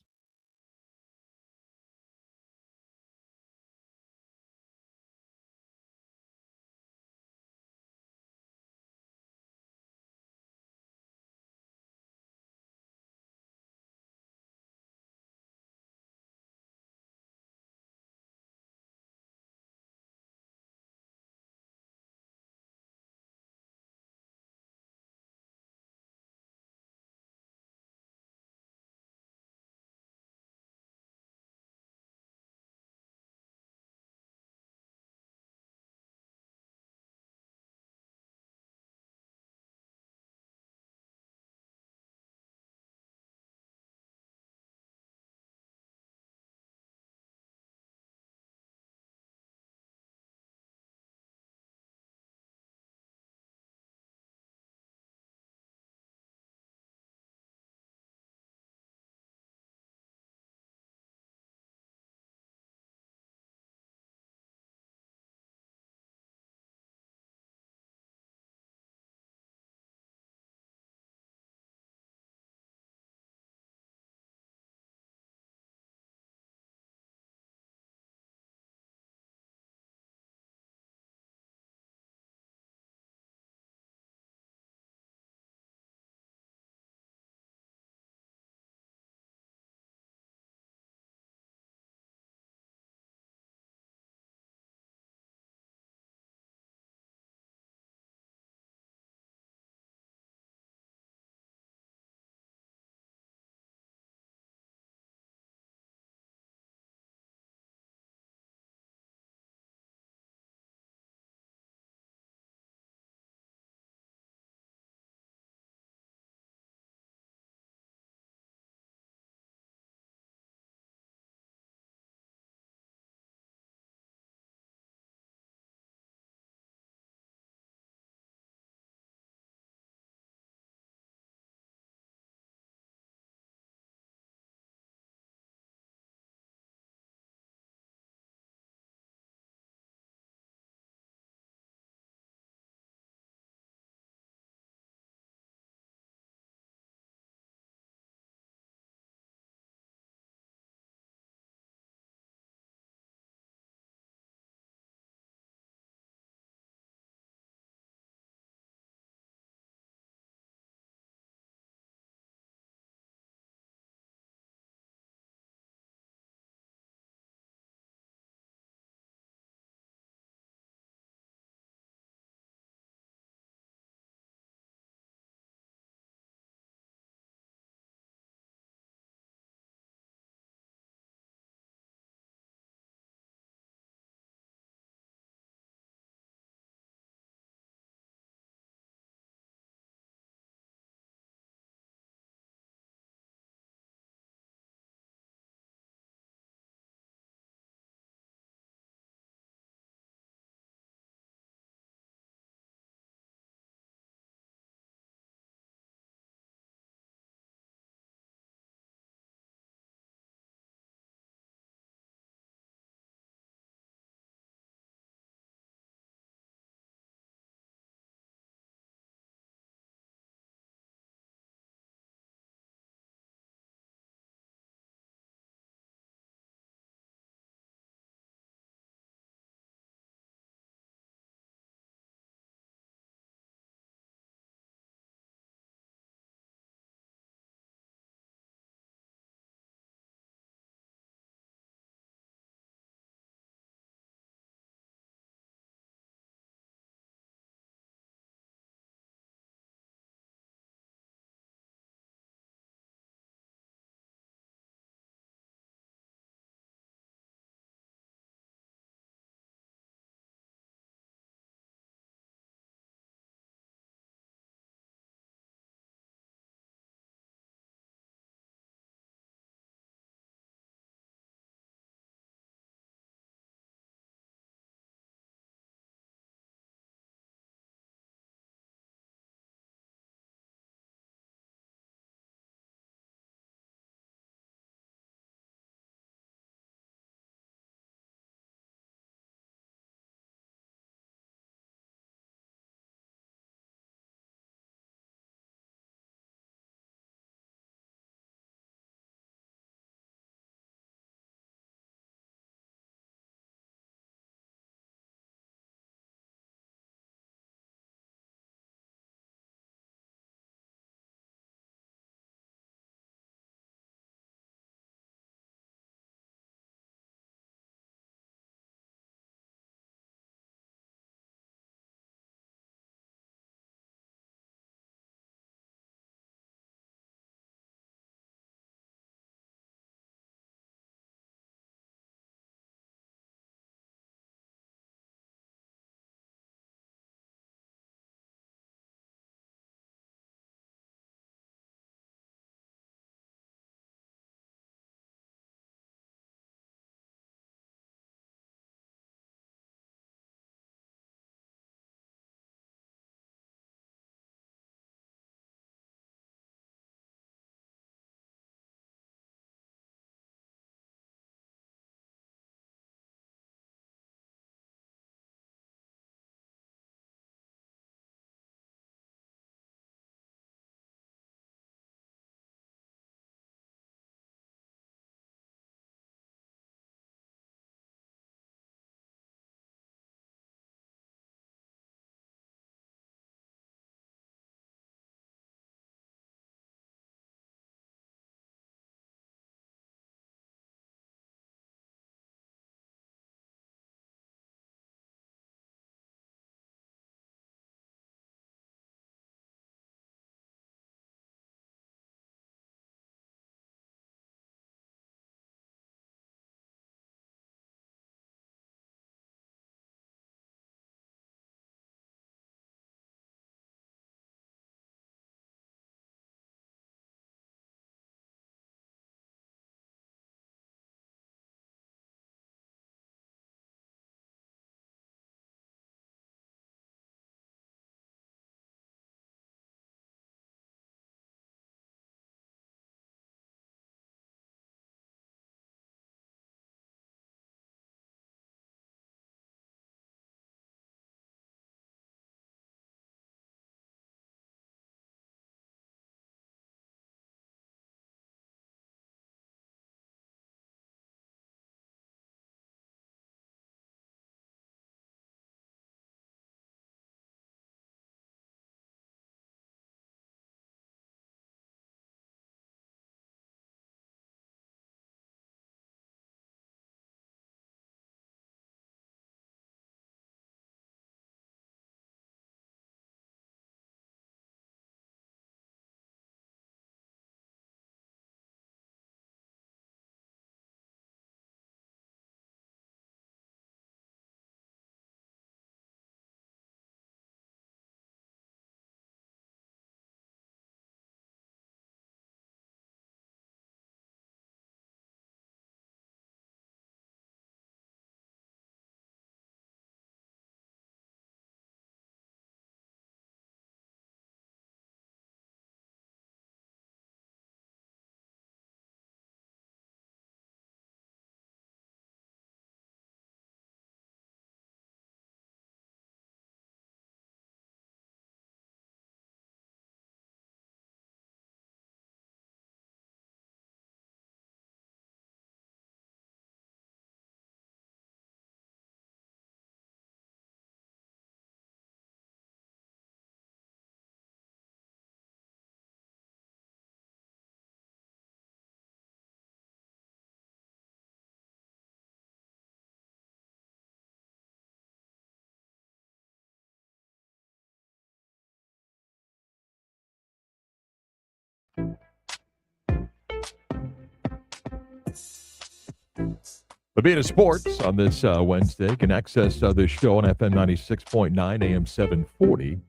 The Beat of Sports on this Wednesday. You can access this show on FM 96.9 AM 740.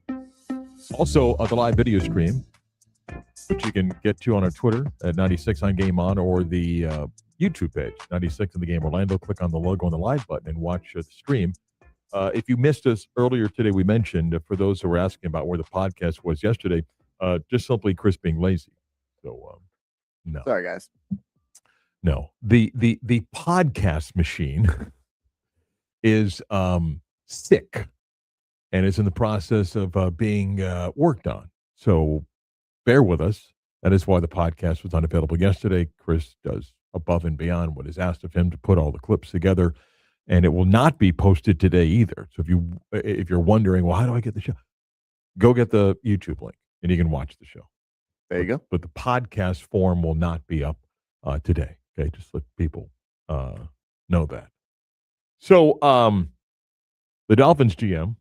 Also, the live video stream, which you can get to on our Twitter at 96 on Game On or the YouTube page, 96 on the Game Orlando. Click on the logo on the live button and watch the stream. If you missed us earlier today, we mentioned, for those who were asking about where the podcast was yesterday, just simply Chris being lazy. So, no. Sorry, guys. No. The podcast machine is sick and is in the process of being worked on. So bear with us. That is why the podcast was unavailable yesterday. Chris does above and beyond what is asked of him to put all the clips together, and it will not be posted today either. So if you're wondering, well, how do I get the show? Go get the YouTube link, and you can watch the show. There you go. But the podcast form will not be up today. Okay, just let people know that. So the Dolphins GM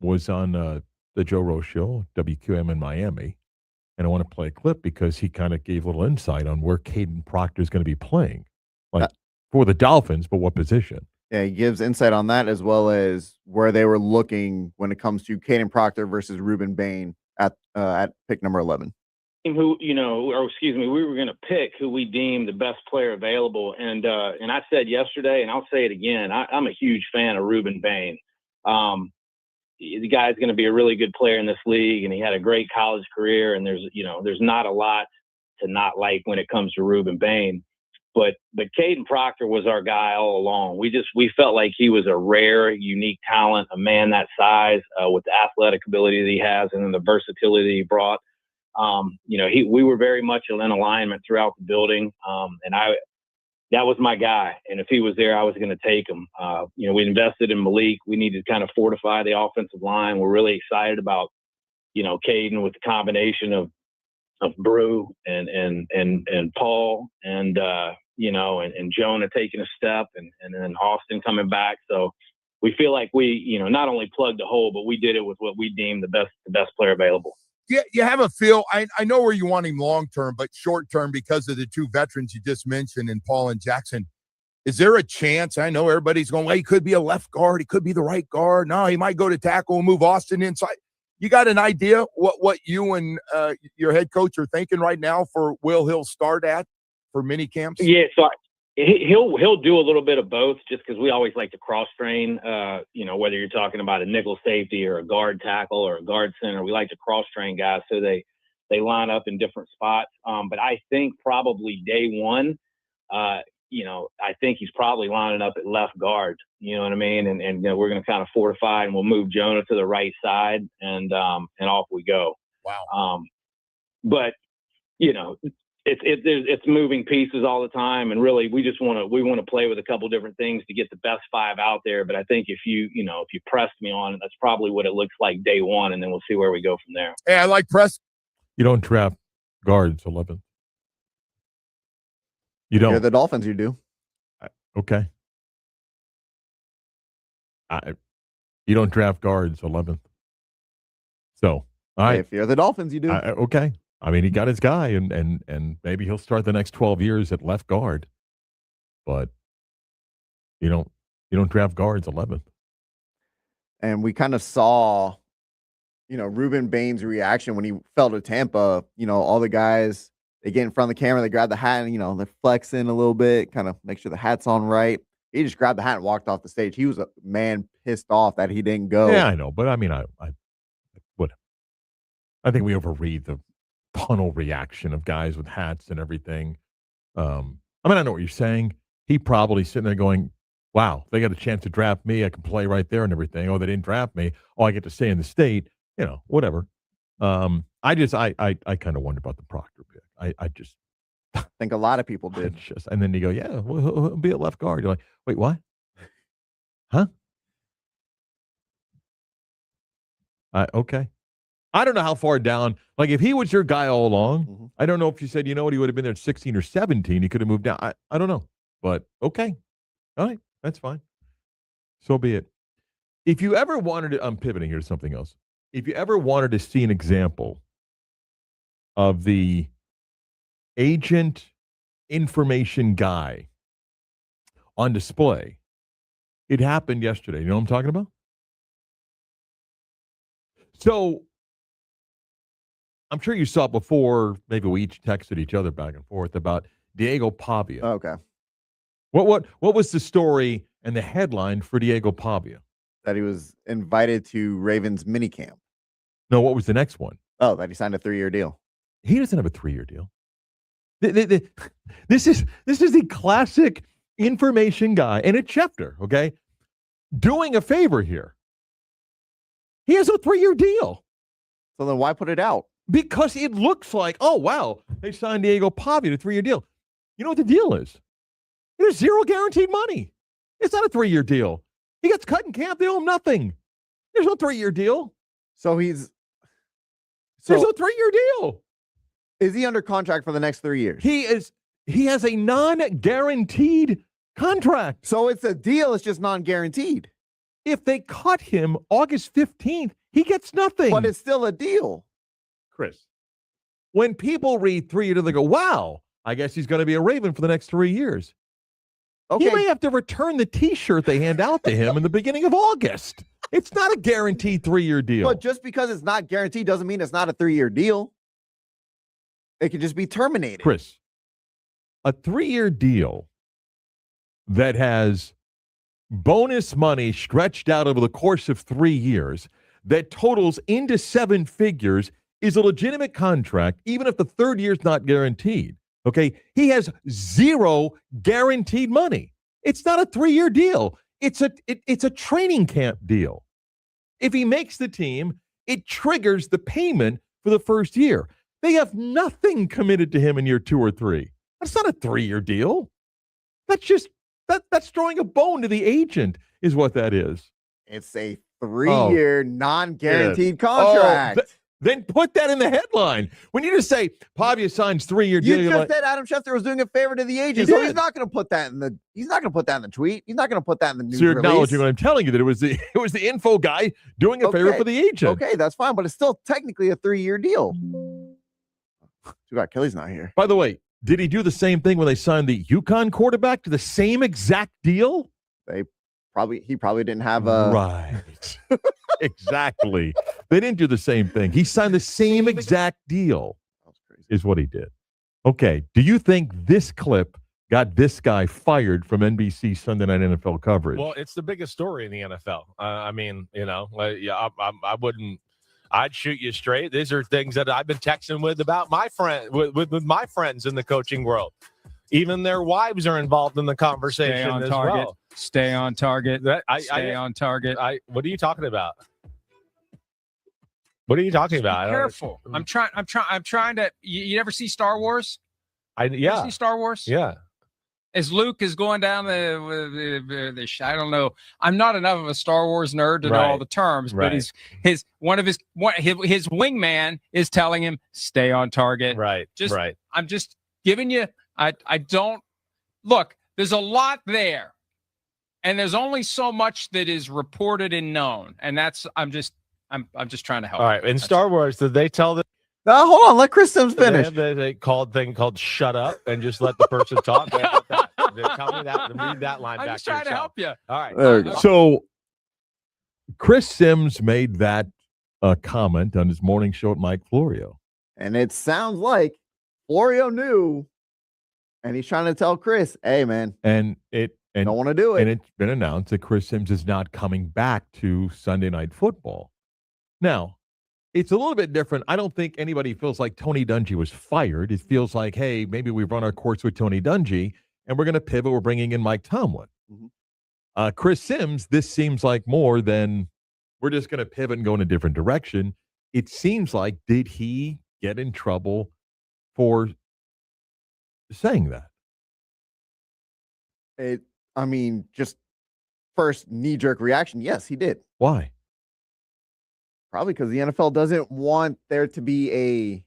was on the Joe Rose Show, WQM in Miami, and I want to play a clip because he kind of gave a little insight on where Caden Proctor is going to be playing, like for the Dolphins, but what position. Yeah, he gives insight on that as well as where they were looking when it comes to Caden Proctor versus Ruben Bain at pick number 11. Who, we were going to pick who we deemed the best player available. And I said yesterday, and I'll say it again, I'm a huge fan of Ruben Bain. The guy's going to be a really good player in this league, and he had a great college career. And there's not a lot to not like when it comes to Ruben Bain. But Caden Proctor was our guy all along. We felt like he was a rare, unique talent, a man that size with the athletic ability that he has, and then the versatility that he brought. We were very much in alignment throughout the building. That was my guy. And if he was there, I was going to take him. We invested in Malik. We needed to kind of fortify the offensive line. We're really excited about, Caden with the combination of Brew and Paul and Jonah taking a step and then Austin coming back. So we feel like we, not only plugged the hole, but we did it with what we deemed the best player available. Yeah, you have a feel. I know where you want him long term, but short term because of the two veterans you just mentioned in Paul and Jackson. Is there a chance? I know everybody's going, well, he could be a left guard. He could be the right guard. No, he might go to tackle and move Austin inside. You got an idea what you and your head coach are thinking right now for he'll start at for mini camps? Yeah, so he'll do a little bit of both just because we always like to cross train, whether you're talking about a nickel safety or a guard tackle or a guard center, we like to cross train guys so they line up in different spots. But I think probably day one, I think he's probably lining up at left guard, you know what I mean? And we're going to kind of fortify and we'll move Jonah to the right side and off we go. Wow. But it's moving pieces all the time, and really we want to play with a couple different things to get the best five out there. But I think if you pressed me on it, that's probably what it looks like day one, and then we'll see where we go from there. Hey, I like press. You don't draft guards 11. You don't. Yeah, the Dolphins, you do. Okay. You don't draft guards 11th. So, all right. If you're the Dolphins, you do. Okay. I mean, he got his guy, and maybe he'll start the next 12 years at left guard. But you don't draft guards 11th. And we kind of saw, Ruben Bain's reaction when he fell to Tampa. All the guys, they get in front of the camera, they grab the hat, and they're flexing a little bit, kind of make sure the hat's on right. He just grabbed the hat and walked off the stage. He was a man pissed off that he didn't go. Yeah, I know, but I mean, I think we overread the tunnel reaction of guys with hats and everything. I know what you're saying. He probably sitting there going, wow, they got a chance to draft me. I can play right there and everything. Oh, they didn't draft me. Oh, I get to stay in the state. Whatever. I kind of wonder about the Proctor pick. I just think a lot of people did. And then you go, yeah, well, he'll be at left guard. You're like, wait, what? Huh? Okay. I don't know how far down. Like, if he was your guy all along, I don't know if you said, he would have been there at 16 or 17. He could have moved down. I don't know. But, okay. All right. That's fine. So be it. If you ever wanted to, I'm pivoting here to something else. If you ever wanted to see an example of the agent information guy on display. It happened yesterday. You know what I'm talking about? So I'm sure you saw it before. Maybe we each texted each other back and forth about Diego Pavia. Okay. What was the story and the headline for Diego Pavia? That he was invited to Ravens minicamp. No, what was the next one? Oh, that he signed a 3-year deal. He doesn't have a 3-year deal. This is the classic information guy, and it's Schefter, okay, doing a favor here. He has a 3-year deal. So then why put it out? Because it looks like, oh, wow, they signed Diego Pavia to a 3-year deal. You know what the deal is? There's zero guaranteed money. It's not a 3-year deal. He gets cut in camp. They owe him nothing. There's no 3-year deal. So there's no 3-year deal. Is he under contract for the next 3 years? He is. He has a non-guaranteed contract. So it's a deal. It's just non-guaranteed. If they cut him August 15th, he gets nothing. But it's still a deal. Chris, when people read 3 years, they go, wow, I guess he's going to be a Raven for the next 3 years. Okay. He may have to return the T-shirt they hand out to him in the beginning of August. It's not a guaranteed 3-year deal. But just because it's not guaranteed doesn't mean it's not a 3-year deal. It could just be terminated. Chris, a 3-year deal that has bonus money stretched out over the course of 3 years that totals into 7 figures is a legitimate contract, even if the 3rd year is not guaranteed. Okay, he has zero guaranteed money. It's not a 3-year deal. It's a training camp deal. If he makes the team, it triggers the payment for the first year. They have nothing committed to him in year 2 or 3. That's not a 3-year deal. That's just that's throwing a bone to the agent, is what that is. It's a 3-year non-guaranteed contract. Then put that in the headline. When you just say Pavia signs 3-year deal, you just said Adam Schefter was doing a favor to the agent, so he's not going to put that in the. He's not going to put that in the tweet. He's not going to put that in the news. So you're release. acknowledging what I'm telling you, that it was the info guy doing a favor for the agent. Okay, that's fine, but it's still technically a 3-year deal. Too bad Kelly's not here. By the way, did he do the same thing when they signed the UConn quarterback to the same exact deal? He probably didn't have a right. Exactly. They didn't do the same thing. He signed the same exact deal. That's crazy. Is what he did. Okay. Do you think this clip got this guy fired from NBC Sunday Night NFL coverage? Well, it's the biggest story in the NFL. I mean, I wouldn't. I'd shoot you straight. These are things that I've been texting with about my friend with my friends in the coaching world. Even their wives are involved in the conversation as well. Stay on target. Stay on target. What are you talking about? What are you talking about? Careful. I'm trying to. You ever see Star Wars? Yeah. You ever see Star Wars? Yeah. As Luke is going down the I don't know. I'm not enough of a Star Wars nerd to know all the terms, but his wingman is telling him stay on target. Right. I'm just giving you. I don't look. There's a lot there, and there's only so much that is reported and known, and that's. I'm just trying to help. All right. In Star Wars, did they tell the? No, hold on. Let Chris Sims finish. They called thing called "shut up" and just let the person talk. Tell me that. Read that line back. I'm just trying to help you. All right. So Chris Sims made that comment on his morning show at Mike Florio, and it sounds like Florio knew, and he's trying to tell Chris, "Hey, man, and don't want to do it." And it's been announced that Chris Sims is not coming back to Sunday Night Football. Now, it's a little bit different. I don't think anybody feels like Tony Dungy was fired. It feels like, hey, maybe we've run our course with Tony Dungy, and we're going to pivot. We're bringing in Mike Tomlin. Mm-hmm. Chris Sims, this seems like more than we're just going to pivot and go in a different direction. It seems like, did he get in trouble for saying that? Just first knee-jerk reaction, yes, he did. Why? Probably because the NFL doesn't want there to be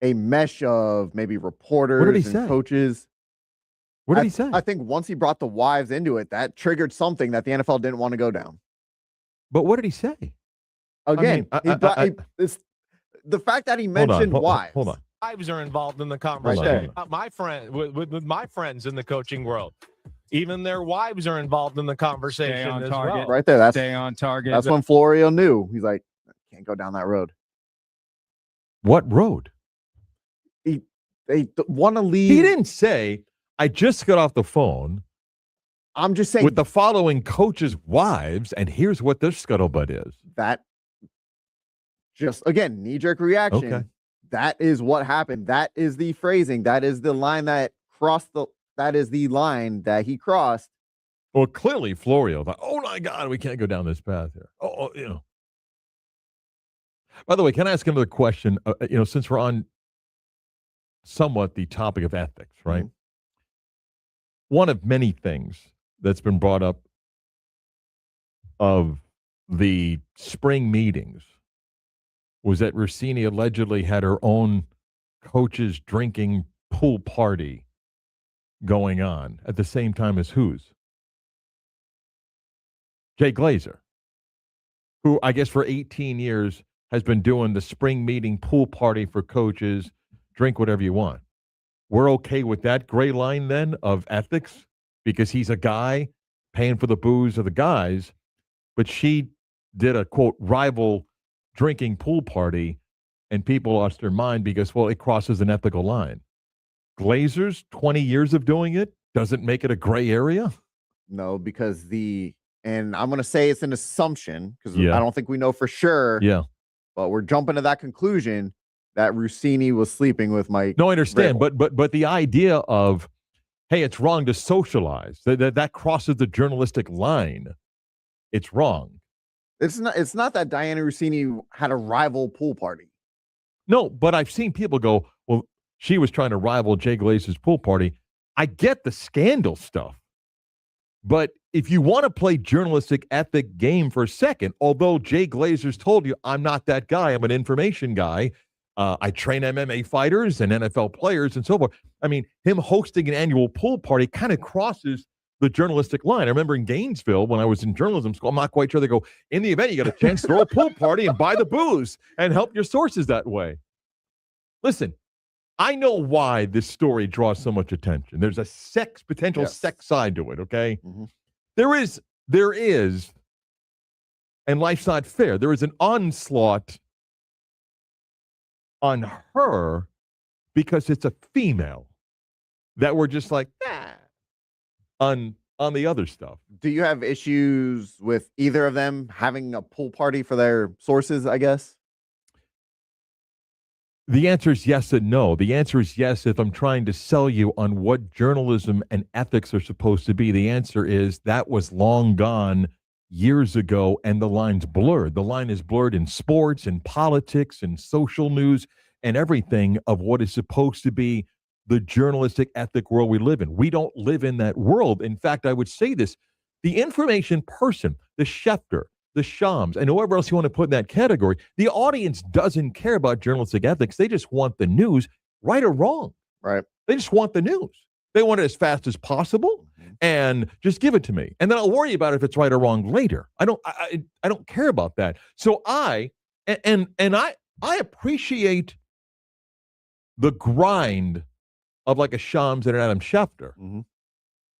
a mesh of maybe reporters and coaches. What did he say? I think once he brought the wives into it, that triggered something that the NFL didn't want to go down. But what did he say? Again, the fact that he mentioned wives. Hold on. Wives are involved in the conversation. My friend with my friends in the coaching world. even their wives are involved in the conversation on as target. well. Right there. That's Stay on target. That's when Florio knew. He's like, can't go down that road. What road? They want to leave. He didn't say, I just got off the phone I'm just saying with the following coaches' wives, and here's what their scuttlebutt is. that. Just again, knee-jerk reaction. Okay. That is what happened. That is the phrasing. That is the line that crossed the. That is the line that he crossed. Well, clearly Florio thought, oh my God, we can't go down this path here. By the way, can I ask another question? Since we're on somewhat the topic of ethics, right? Mm-hmm. One of many things that's been brought up of the spring meetings was that Rossini allegedly had her own coaches drinking pool party going on at the same time as whose? Jay Glazer, who I guess for 18 years has been doing the spring meeting pool party for coaches, drink whatever you want. We're okay with that gray line then of ethics because he's a guy paying for the booze of the guys, but she did a, quote, rival drinking pool party and people lost their mind because, well, it crosses an ethical line. Glazers, 20 years of doing it, doesn't make it a gray area? No, because and I'm going to say it's an assumption because I don't think we know for sure. Yeah. But we're jumping to that conclusion that Rossini was sleeping with Mike. No, I understand. But the idea of, hey, it's wrong to socialize, that crosses the journalistic line. It's wrong. It's not that Diana Rossini had a rival pool party. No, but I've seen people go, well, she was trying to rival Jay Glazer's pool party. I get the scandal stuff. But if you want to play journalistic ethic game for a second, although Jay Glazer's told you, I'm not that guy, I'm an information guy. I train MMA fighters and NFL players and so forth. I mean, him hosting an annual pool party kind of crosses the journalistic line. I remember in Gainesville when I was in journalism school, I'm not quite sure, they go, in the event you got a chance to throw a pool party and buy the booze and help your sources that way. Listen, I know why this story draws so much attention. There's a potential sex side to it, okay? Mm-hmm. There is, and life's not fair. There is an onslaught on her because it's a female that we're just like, on the other stuff. Do you have issues with either of them having a pool party for their sources, I guess? The answer is yes and no. The answer is yes if I'm trying to sell you on what journalism and ethics are supposed to be. The answer is that was long gone years ago, and the line's blurred. The line is blurred in sports and politics and social news and everything of what is supposed to be the journalistic ethic world we live in. We don't live in that world. In fact, I would say this, the information person, the Schefter, the Shams, and whoever else you want to put in that category, the audience doesn't care about journalistic ethics. They just want the news, right or wrong. Right. They just want the news. They want it as fast as possible and just give it to me. And then I'll worry about if it's right or wrong later. I don't care about that. So I appreciate the grind of like a Shams and an Adam Schefter. Mm-hmm.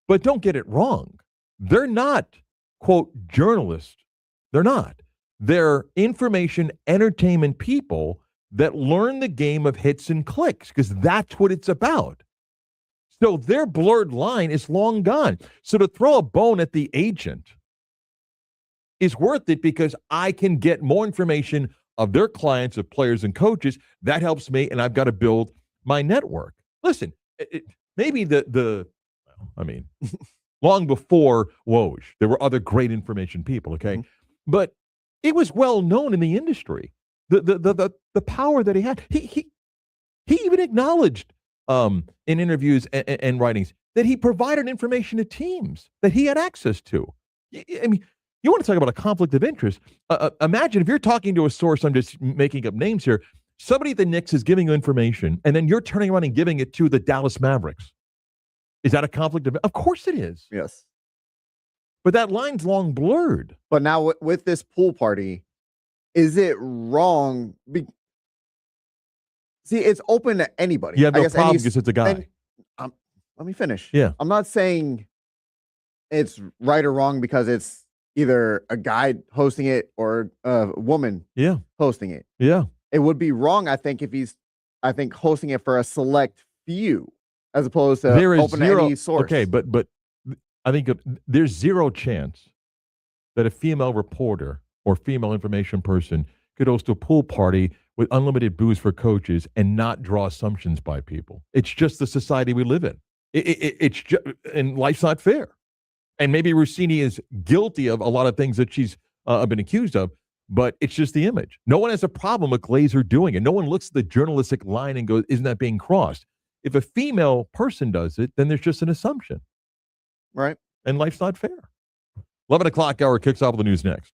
But don't get it wrong. They're not, quote, journalists. They're not. They're information entertainment people that learn the game of hits and clicks because that's what it's about. So their blurred line is long gone. So to throw a bone at the agent is worth it because I can get more information of their clients, of players and coaches. That helps me, and I've got to build my network. Listen, maybe long before Woj, there were other great information people, okay? Mm-hmm. But it was well known in the industry, the power that he had. He even acknowledged in interviews and writings that he provided information to teams that he had access to. I mean, you want to talk about a conflict of interest. Imagine if you're talking to a source, I'm just making up names here, somebody at the Knicks is giving you information, and then you're turning around and giving it to the Dallas Mavericks. Is that a conflict of? Of course it is. Yes. But that line's long blurred. But now with this pool party, is it wrong? See, it's open to anybody. You have no problem because it's a guy. Let me finish. Yeah. I'm not saying it's right or wrong because it's either a guy hosting it or a woman hosting it. Yeah. It would be wrong, I think, if he's hosting it for a select few as opposed to There is open zero. to any source. Okay, but I think there's zero chance that a female reporter or female information person could host a pool party with unlimited booze for coaches and not draw assumptions by people. It's just the society we live in. It's just, and life's not fair. And maybe Rossini is guilty of a lot of things that she's been accused of, but it's just the image. No one has a problem with Glazer doing it. No one looks at the journalistic line and goes, isn't that being crossed? If a female person does it, then there's just an assumption. Right. And life's not fair. 11 o'clock hour kicks off with the news next.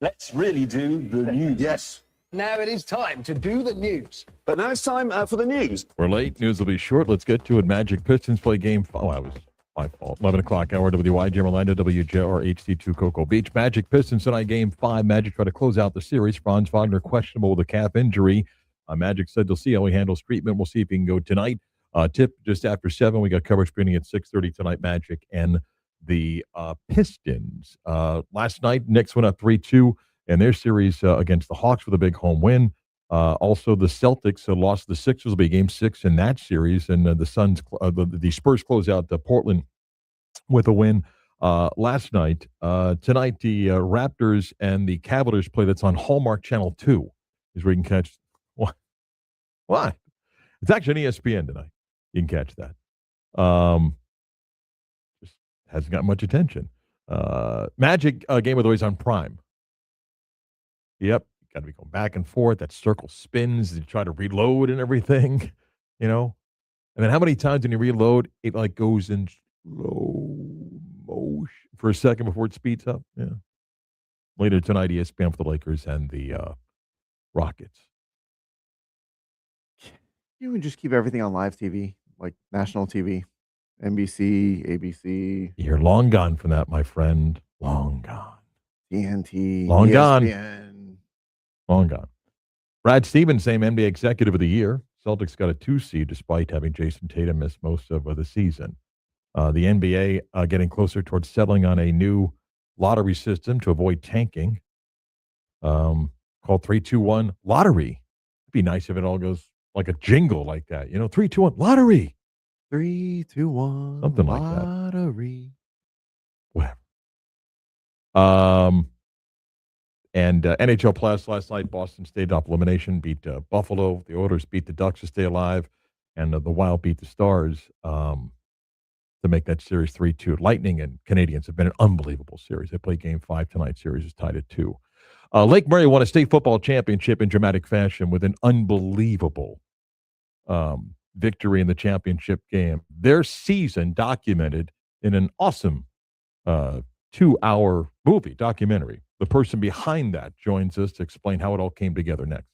Let's really do the news. Yes. Now it is time to do the news. But now it's time for the news. We're late. News will be short. Let's get to it. Magic Pistons play game 5. Oh, that was my fault. 11 o'clock hour, WYJ Orlando, WJR HD2 Cocoa Beach. Magic Pistons tonight, game 5. Magic try to close out the series. Franz Wagner questionable with a calf injury. Magic said they'll see how he handles treatment. We'll see if he can go tonight. Tip just after 7. We got coverage beginning at 6:30 tonight. Magic and the Pistons. Last night, Knicks went up 3-2 in their series against the Hawks with a big home win. Also, the Celtics lost the Sixers. Will be game 6 in that series, and the Suns, the Spurs close out Portland with a win last night. Tonight, the Raptors and the Cavaliers play. That's on Hallmark Channel 2. Is where you can catch what? It's actually on ESPN tonight. You can catch that. Just hasn't got much attention. Magic game of the way is on Prime. Yep. Got to be going back and forth. That circle spins. You try to reload and everything, And then how many times when you reload, it like goes in slow motion for a second before it speeds up? Yeah. Later tonight, ESPN for the Lakers and the Rockets. You would just keep everything on live TV, like national TV, NBC, ABC. You're long gone from that, my friend. Long gone. TNT. Long ESPN. gone. Long gone. Brad Stevens, named NBA Executive of the Year. Celtics got a 2 seed despite having Jason Tatum miss most of the season. The NBA getting closer towards settling on a new lottery system to avoid tanking. Called 3-2-1 lottery. It'd be nice if it all goes like a jingle like that. 3-2-1 lottery. 3-2-1 Something like that. lottery. Whatever. And NHL Plus last night, Boston stayed off elimination, beat Buffalo. The Oilers beat the Ducks to stay alive, and the Wild beat the Stars to make that series 3-2. Lightning and Canadiens have been an unbelievable series. They play Game 5 tonight. Series is tied at 2. Lake Murray won a state football championship in dramatic fashion with an unbelievable victory in the championship game. Their season documented in an awesome 2-hour movie documentary. The person behind that joins us to explain how it all came together next.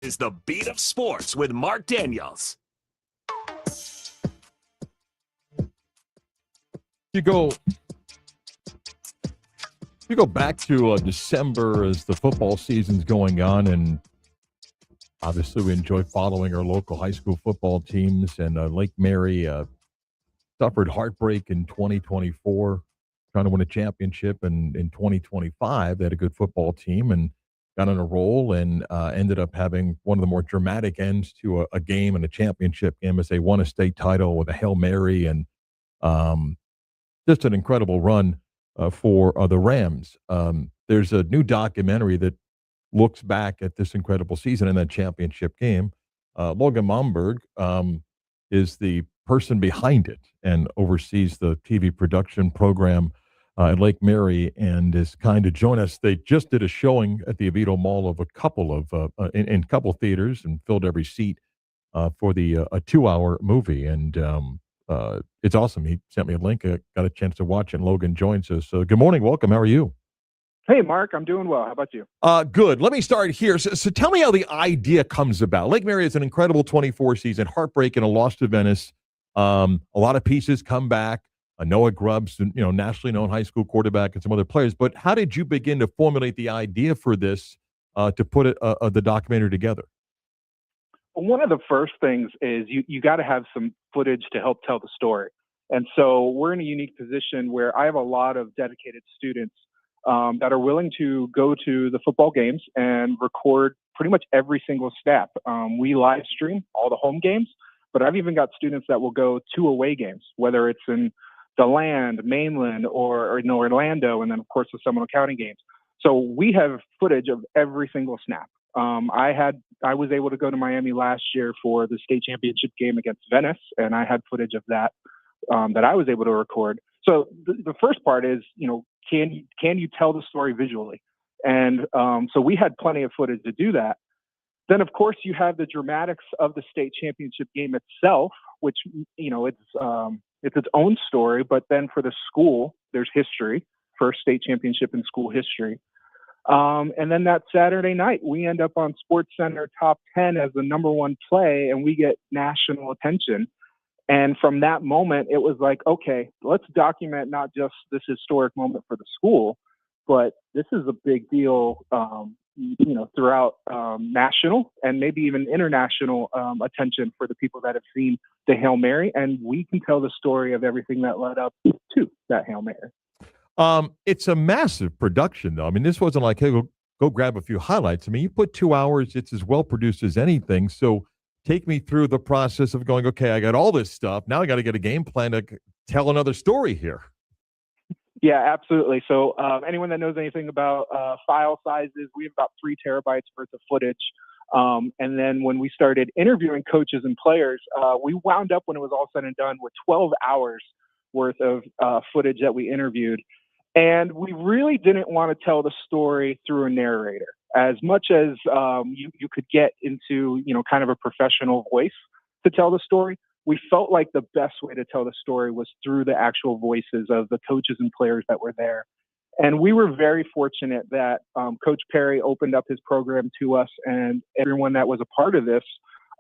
is The Beat of Sports with Marc Daniels. You go back to December as the football season's going on, and obviously we enjoy following our local high school football teams. And Lake Mary suffered heartbreak in 2024, trying to win a championship. And in 2025, they had a good football team and got on a roll and ended up having one of the more dramatic ends to a game and a championship game as they won a state title with a Hail Mary, and just an incredible run for the Rams. There's a new documentary that looks back at this incredible season and that championship game. Logan Momberg is the person behind it and oversees the TV production program at Lake Mary, and is kind to join us. They just did a showing at the Oviedo Mall of a couple of in couple theaters and filled every seat for the a 2-hour movie, and it's awesome. He sent me a link. I got a chance to watch it, and Logan joins us. So good morning. Welcome. How are you? Hey, Mark. I'm doing well. How about you? Good. Let me start here. So tell me how the idea comes about. Lake Mary is an incredible 24 season, heartbreak and a loss to Venice. A lot of pieces come back. Noah Grubbs, nationally known high school quarterback, and some other players. But how did you begin to formulate the idea for this to put the documentary together? One of the first things is you got to have some footage to help tell the story. And so we're in a unique position where I have a lot of dedicated students that are willing to go to the football games and record pretty much every single snap. We live stream all the home games, but I've even got students that will go to away games, whether it's in the land, mainland, or in Orlando, and then of course the Seminole County games. So we have footage of every single snap. I was able to go to Miami last year for the state championship game against Venice, and I had footage of that that I was able to record. So the first part is, can you tell the story visually? And so we had plenty of footage to do that. Then, of course, you have the dramatics of the state championship game itself, which, it's its own story. But then for the school, there's history, first state championship in school history. And then that Saturday night, we end up on SportsCenter top 10 as the number one play, and we get national attention. And from that moment, it was like, okay, let's document not just this historic moment for the school, but this is a big deal, throughout national and maybe even international attention for the people that have seen the Hail Mary. And we can tell the story of everything that led up to that Hail Mary. It's a massive production, though. I mean, this wasn't like, hey, go grab a few highlights. I mean, you put 2 hours, it's as well produced as anything. So take me through the process of going, okay, I got all this stuff. Now I got to get a game plan to tell another story here. Yeah, absolutely. So anyone that knows anything about file sizes, we have about 3 terabytes worth of footage. And then when we started interviewing coaches and players, we wound up, when it was all said and done, with 12 hours worth of footage that we interviewed. And we really didn't want to tell the story through a narrator. As much as you could get into, kind of a professional voice to tell the story, we felt like the best way to tell the story was through the actual voices of the coaches and players that were there. And we were very fortunate that Coach Perry opened up his program to us, and everyone that was a part of this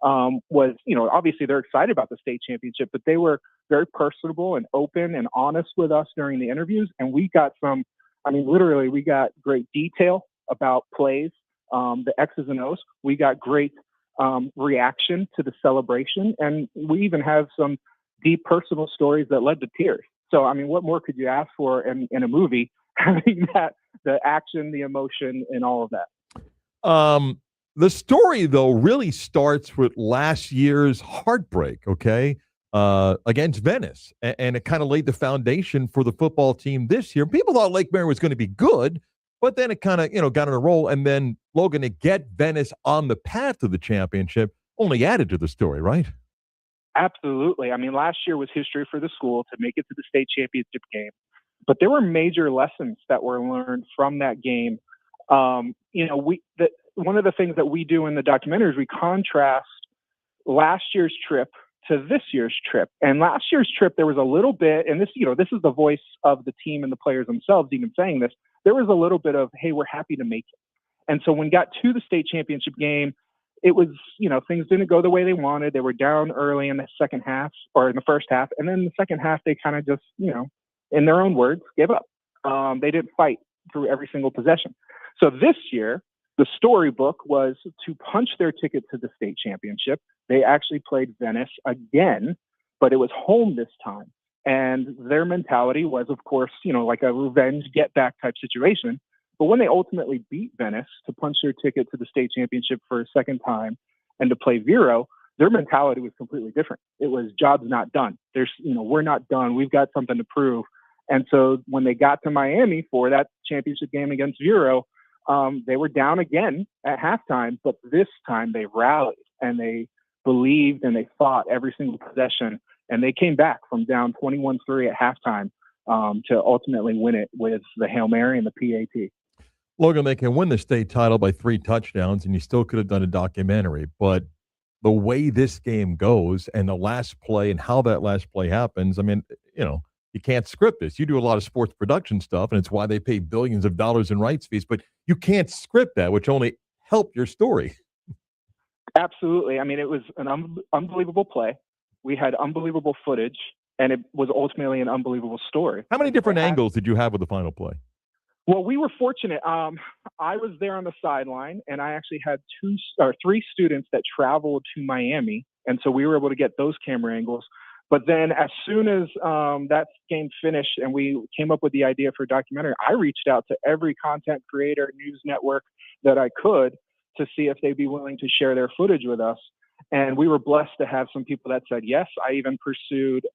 was, obviously they're excited about the state championship, but they were very personable and open and honest with us during the interviews. And we got literally we got great detail about plays, the X's and O's. We got great reaction to the celebration. And we even have some deep personal stories that led to tears. So, what more could you ask for in a movie, having that, the action, the emotion, and all of that? The story, though, really starts with last year's heartbreak, okay, against Venice. And it kind of laid the foundation for the football team this year. People thought Lake Mary was going to be good, but then it kind of, got on a roll. And then, Logan, to get Venice on the path to the championship only added to the story, right? Absolutely. Last year was history for the school to make it to the state championship game. But there were major lessons that were learned from that game. One of the things that we do in the documentary is we contrast last year's trip to this year's trip. And last year's trip, there was a little bit, and this is the voice of the team and the players themselves even saying this, there was a little bit of, hey, we're happy to make it. And so when we got to the state championship game, it was, things didn't go the way they wanted. They were down early in the second half or in the first half. And then in the second half, they kind of just, in their own words, gave up. They didn't fight through every single possession. So this year, the storybook was to punch their ticket to the state championship. They actually played Venice again, but it was home this time. And their mentality was, of course, like a revenge get back type situation. But when they ultimately beat Venice to punch their ticket to the state championship for a second time and to play Vero, their mentality was completely different. It was job's not done. We're not done. We've got something to prove. And so when they got to Miami for that championship game against Vero, they were down again at halftime, but this time they rallied and they believed and they fought every single possession. And they came back from down 21-3 at halftime to ultimately win it with the Hail Mary and the PAT. Logan, they can win the state title by 3 touchdowns, and you still could have done a documentary. But the way this game goes and the last play and how that last play happens, I mean, you can't script this. You do a lot of sports production stuff, and it's why they pay billions of dollars in rights fees. But you can't script that, which only helped your story. Absolutely. I mean, it was an unbelievable play. We had unbelievable footage, and it was ultimately an unbelievable story. How many different angles did you have with the final play? Well, we were fortunate. I was there on the sideline, and I actually had 3 students that traveled to Miami, and so we were able to get those camera angles. But then as soon as that game finished and we came up with the idea for a documentary, I reached out to every content creator, news network that I could to see if they'd be willing to share their footage with us. And we were blessed to have some people that said yes. I even pursued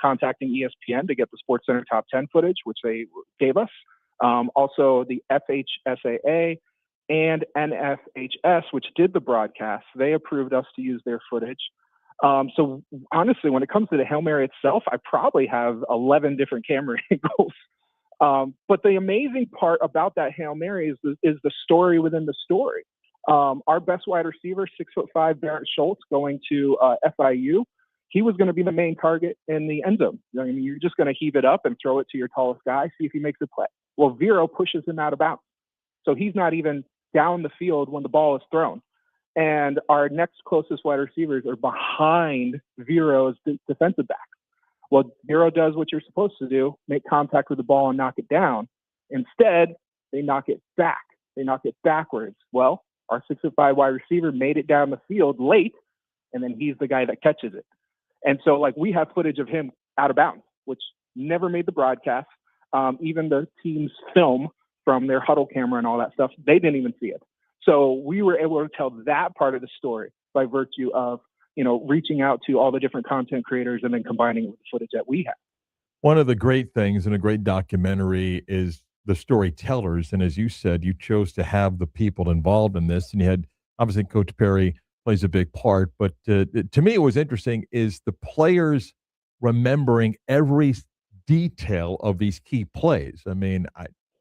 contacting ESPN to get the SportsCenter Top 10 footage, which they gave us. Also, the FHSAA and NFHS, which did the broadcast, they approved us to use their footage. So honestly, when it comes to the Hail Mary itself, I probably have 11 different camera angles. But the amazing part about that Hail Mary is the story within the story. Our best wide receiver, 6'5" Barrett Schultz, going to FIU, he was going to be the main target in the end zone. I mean, you're just going to heave it up and throw it to your tallest guy, see if he makes a play. Well, Vero pushes him out of bounds. So he's not even down the field when the ball is thrown. And our next closest wide receivers are behind Vero's defensive back. Well, Vero does what you're supposed to do, make contact with the ball and knock it down. Instead, they knock it back. They knock it backwards. Well, our 6'5" wide receiver made it down the field late, and then he's the guy that catches it. And so, we have footage of him out of bounds, which never made the broadcast. Even the team's film from their huddle camera and all that stuff, they didn't even see it. So we were able to tell that part of the story by virtue of, reaching out to all the different content creators and then combining it with the footage that we have. One of the great things in a great documentary is the storytellers. And as you said, you chose to have the people involved in this. And you had, obviously, Coach Perry plays a big part. But to me, what was interesting is the players remembering every detail of these key plays. I mean,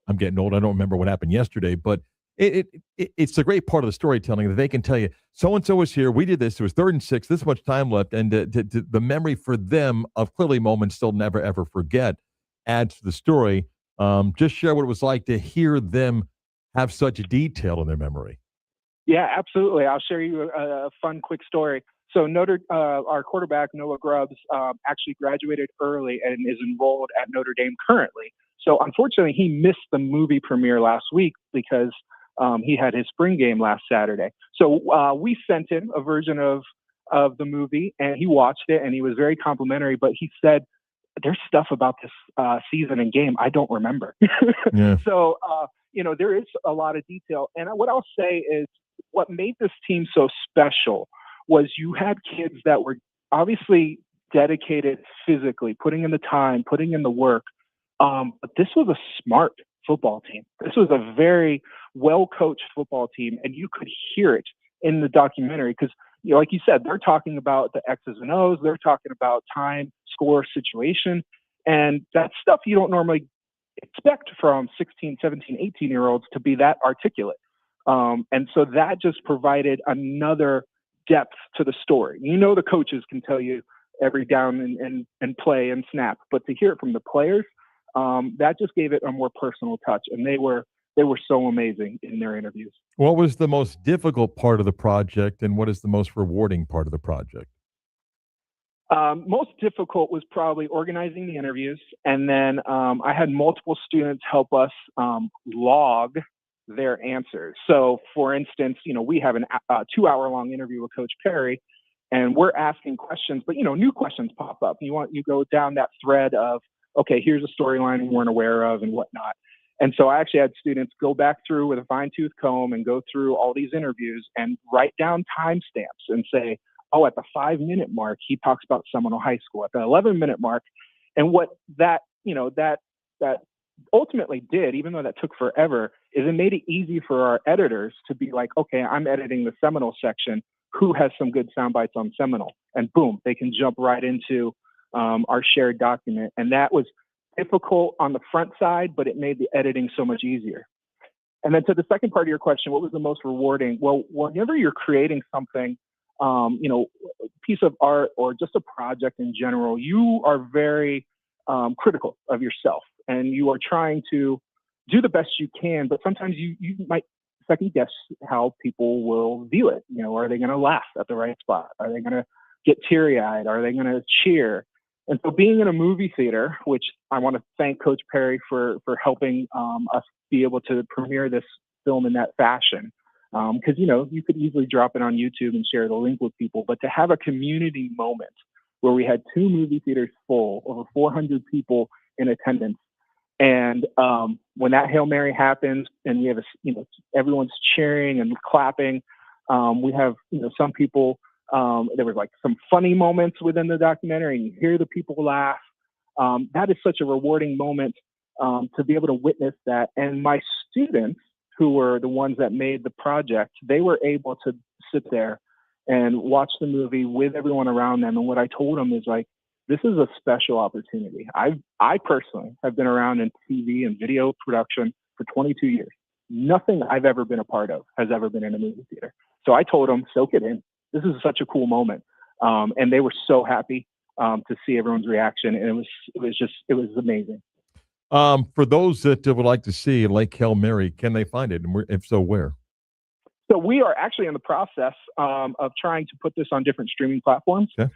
I'm getting old. I don't remember what happened yesterday, but it's a great part of the storytelling that they can tell you, so-and-so was here, we did this, it was 3rd and 6, this much time left, and the memory for them of clearly moments they'll never, ever forget adds to the story. Just share what it was like to hear them have such detail in their memory. Yeah, absolutely. I'll share you a fun, quick story. So our quarterback, Noah Grubbs, actually graduated early and is enrolled at Notre Dame currently. So unfortunately, he missed the movie premiere last week because he had his spring game last Saturday. So we sent him a version of the movie, and he watched it, and he was very complimentary. But he said, "There's stuff about this season and game I don't remember." Yeah. So there is a lot of detail. And what I'll say is, what made this team so special was you had kids that were obviously dedicated physically, putting in the time, putting in the work. But this was a smart football team. This was a very well-coached football team, and you could hear it in the documentary because, like you said, they're talking about the X's and O's. They're talking about time, score, situation, and that's stuff you don't normally expect from 16, 17, 18-year-olds to be that articulate. And so that just provided another depth to the story. The coaches can tell you every down and play and snap, but to hear it from the players, that just gave it a more personal touch. And they were they were so amazing in their interviews. What was the most difficult part of the project, and what is the most rewarding part of the project? Most difficult was probably organizing the interviews, and then I had multiple students help us log their answers. So, for instance, we have a 2-hour-long interview with Coach Perry, and we're asking questions, but new questions pop up. You go down that thread of, okay, here's a storyline we weren't aware of and whatnot. And so I actually had students go back through with a fine-tooth comb and go through all these interviews and write down timestamps and say, oh, at the 5-minute mark, he talks about Seminole High School. At the 11-minute mark, and what that ultimately did, even though that took forever, is it made it easy for our editors to be like, okay, I'm editing the Seminole section. Who has some good sound bites on Seminole? And boom, they can jump right into our shared document. And that was difficult on the front side, but it made the editing so much easier. And then to the second part of your question, what was the most rewarding? Well, whenever you're creating something, piece of art or just a project in general, you are very critical of yourself, and you are trying to do the best you can, but sometimes you might second guess how people will view it. Are they going to laugh at the right spot? Are they going to get teary-eyed? Are they going to cheer? And so being in a movie theater, which I want to thank Coach Perry for helping us be able to premiere this film in that fashion. Because, you could easily drop it on YouTube and share the link with people, but to have a community moment where we had 2 movie theaters full, over 400 people in attendance. And when that Hail Mary happens and we have everyone's cheering and clapping, we have, some people, there was like some funny moments within the documentary, and you hear the people laugh. That is such a rewarding moment to be able to witness that. And my students, who were the ones that made the project, they were able to sit there and watch the movie with everyone around them. And what I told them is like, this is a special opportunity. I personally have been around in TV and video production for 22 years. Nothing I've ever been a part of has ever been in a movie theater. So I told them, soak it in. This is such a cool moment. And they were so happy to see everyone's reaction. And it was amazing. For those that would like to see Lake Hail Mary, can they find it? And if so, where? So we are actually in the process of trying to put this on different streaming platforms. Okay.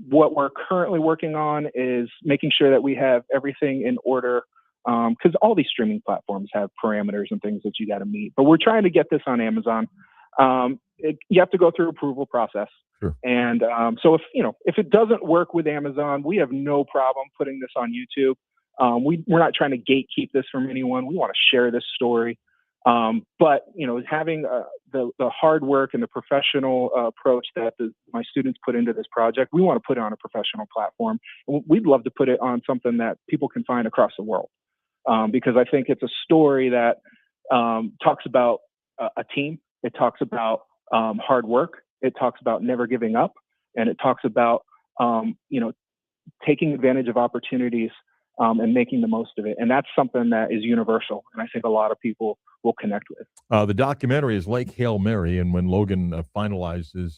What we're currently working on is making sure that we have everything in order, because all these streaming platforms have parameters and things that you got to meet. But we're trying to get this on Amazon. You have to go through approval process. Sure. And so if it doesn't work with Amazon, we have no problem putting this on YouTube. We're not trying to gatekeep this from anyone. We want to share this story. But having the hard work and the professional approach that my students put into this project, we want to put it on a professional platform. We'd love to put it on something that people can find across the world, because I think it's a story that talks about a team. It talks about hard work. It talks about never giving up, and it talks about taking advantage of opportunities and making the most of it. And that's something that is universal, and I think a lot of people will connect with. The documentary is Lake Hail Mary, and when Logan finalizes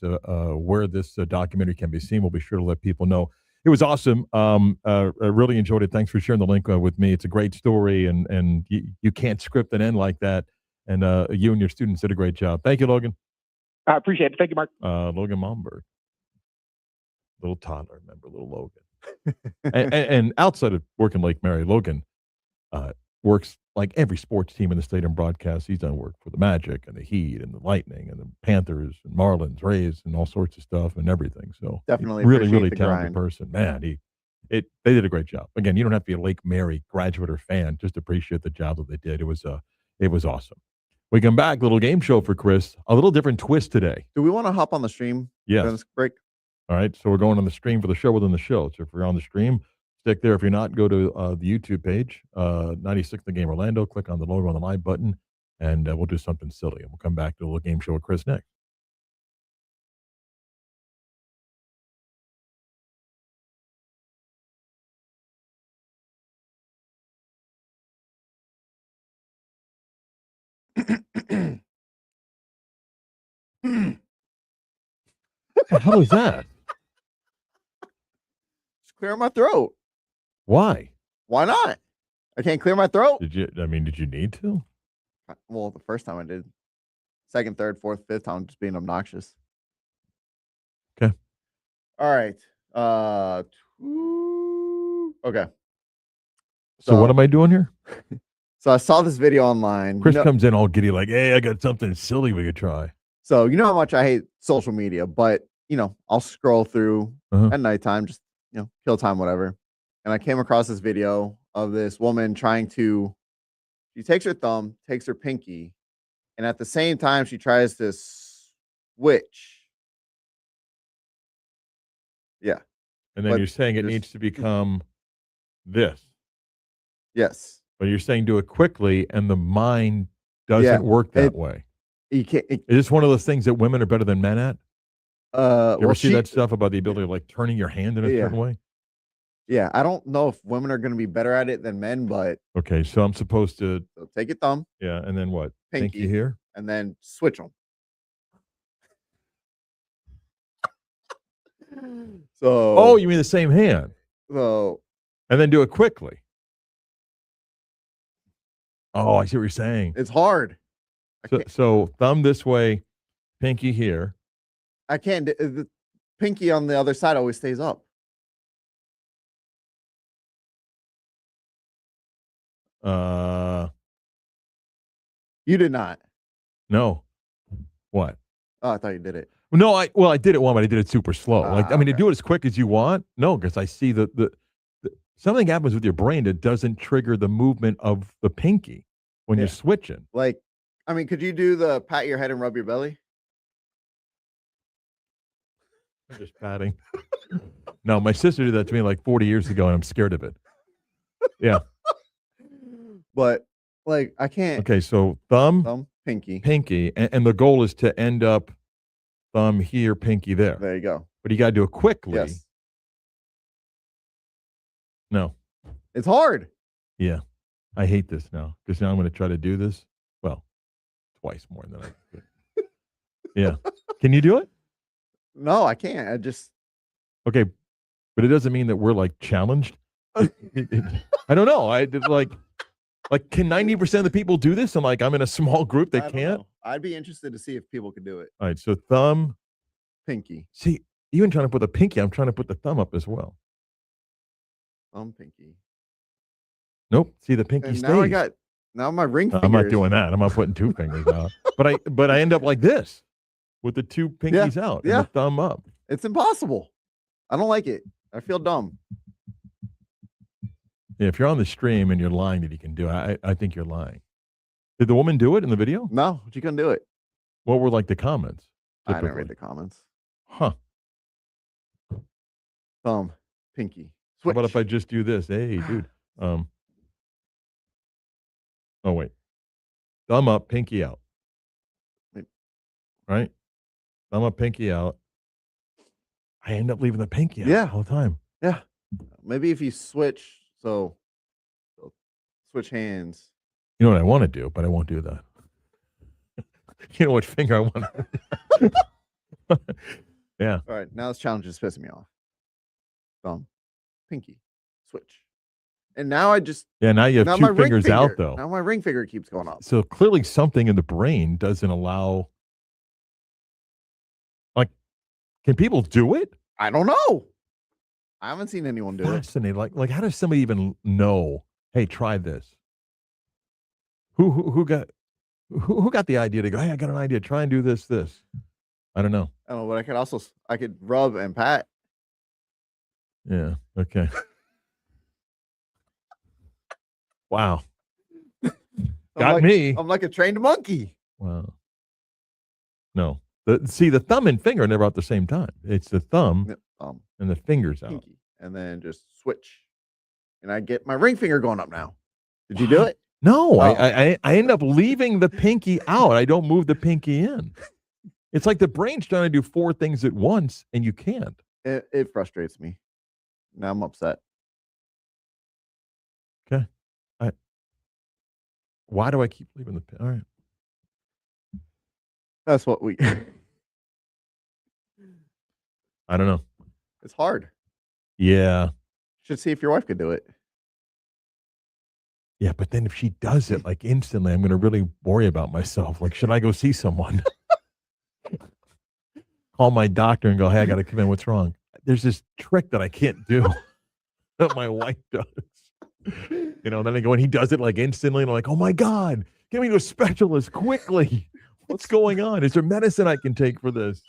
where this documentary can be seen, we'll be sure to let people know. It was awesome. I really enjoyed it. Thanks for sharing the link with me. It's a great story, and you can't script an end like that. And you and your students did a great job. Thank you, Logan. I appreciate it. Thank you, Mark. Logan Momberg. Little toddler, remember little Logan. and outside of working Lake Mary, Logan works like every sports team in the state and broadcast. He's done work for the Magic and the Heat and the Lightning and the Panthers and Marlins, Rays, and all sorts of stuff and everything. So definitely really talented grind. person. Man, they did a great job. Again, you don't have to be a Lake Mary graduate or fan. Just appreciate the job that they did. It was awesome. We come back, little game show for Chris. A little different twist today. Do we want to hop on the stream? Yes. During this break? All right, so we're going on the stream for the show within the show. So if you're on the stream, stick there. If you're not, go to the YouTube page, 96 The Game Orlando. Click on the logo on the live button, and we'll do something silly. And we'll come back to a little game show with Chris next. What the hell is that? Just clear my throat. Why? Why not? I can't clear my throat. Did you need to? Well, the first time I did. Second, third, fourth, fifth time, just being obnoxious. Okay. All right. Okay. So what am I doing here? So I saw this video online. Chris comes in all giddy, like, "Hey, I got something silly we could try." So you know how much I hate social media, but I'll scroll through at nighttime, just kill time, whatever. And I came across this video of this woman trying to. She takes her thumb, takes her pinky, and at the same time she tries to switch. Yeah. And then you're saying it needs to become this. Yes. But you're saying do it quickly, and the mind doesn't work that way. You can't. Is this one of those things that women are better than men at? You ever see she- that stuff about the ability of like turning your hand in a certain way? Yeah, I don't know if women are going to be better at it than men, but Okay, so I'm supposed to take your thumb, yeah, and then what? pinky here, and then switch them. So, oh, you mean the same hand? So, and then do it quickly. Oh, I see what you're saying. It's hard. So thumb this way, pinky here. I can't. The pinky on the other side always stays up. You did not. No. What? Oh, I thought you did it. No, I did it one, but I did it super slow. To do it as quick as you want. No, because I see the something happens with your brain that doesn't trigger the movement of the pinky when you're switching. Could you do the pat your head and rub your belly? I'm just patting. No, my sister did that to me like 40 years ago, and I'm scared of it. Yeah. But I can't. Okay, so thumb, pinky, and the goal is to end up thumb here, pinky there. There you go. But you got to do it quickly. Yes. No. It's hard. Yeah. I hate this now because now I'm going to try to do this. Well, twice more than I could. Yeah. Can you do it? No, I can't. I just. Okay. But it doesn't mean that we're like challenged. I don't know. I did like can 90% of the people do this? I'm in a small group that can't. I'd be interested to see if people could do it. All right. So thumb, pinky. See, even trying to put the pinky, I'm trying to put the thumb up as well. Thumb, pinky. Nope. See, the pinky And stays. now my ring finger. I'm not doing that. I'm not putting two fingers out. But I end up like this with the two pinkies out and the thumb up. It's impossible. I don't like it. I feel dumb. Yeah, if you're on the stream and you're lying that you can do it, I think you're lying. Did the woman do it in the video? No, she couldn't do it. What were the comments? I didn't read the comments. Huh. Thumb, pinky. Switch. How about if I just do this? Hey, dude. Oh, wait. Thumb up, pinky out. Right? Thumb up, pinky out. I end up leaving the pinky out all the time. Yeah. Maybe if you switch, so switch hands. You know what I want to do, but I won't do that. You know what finger I want to Yeah. All right. Now this challenge is pissing me off. Thumb, pinky, switch. And now I just. Yeah, now you have two fingers out, though. Now my ring finger keeps going up. So clearly something in the brain doesn't allow. Can people do it? I don't know. I haven't seen anyone do it. Fascinating. Like, how does somebody even know? Hey, try this. Who got the idea to go? Hey, I got an idea. Try and do this. I don't know. I don't know, but I could rub and pat. Yeah. Okay. Wow. Got me. I'm like a trained monkey. Wow. No. The thumb and finger are never out at the same time. It's the thumb and the fingers out. Pinky, and then just switch. And I get my ring finger going up now. Did you do it? No, I end up leaving the pinky out. I don't move the pinky in. It's like the brain's trying to do four things at once, and you can't. It frustrates me. Now I'm upset. Okay. Why do I keep leaving the pin? All right. That's what we. I don't know. It's hard. Yeah. Should see if your wife could do it. Yeah, but then if she does it like instantly, I'm going to really worry about myself. Like, should I go see someone? Call my doctor and go, hey, I got to come in. What's wrong? There's this trick that I can't do that my wife does. You know, then I go and he does it like instantly. And I'm like, oh my God, get me to a specialist quickly. What's going on? Is there medicine I can take for this?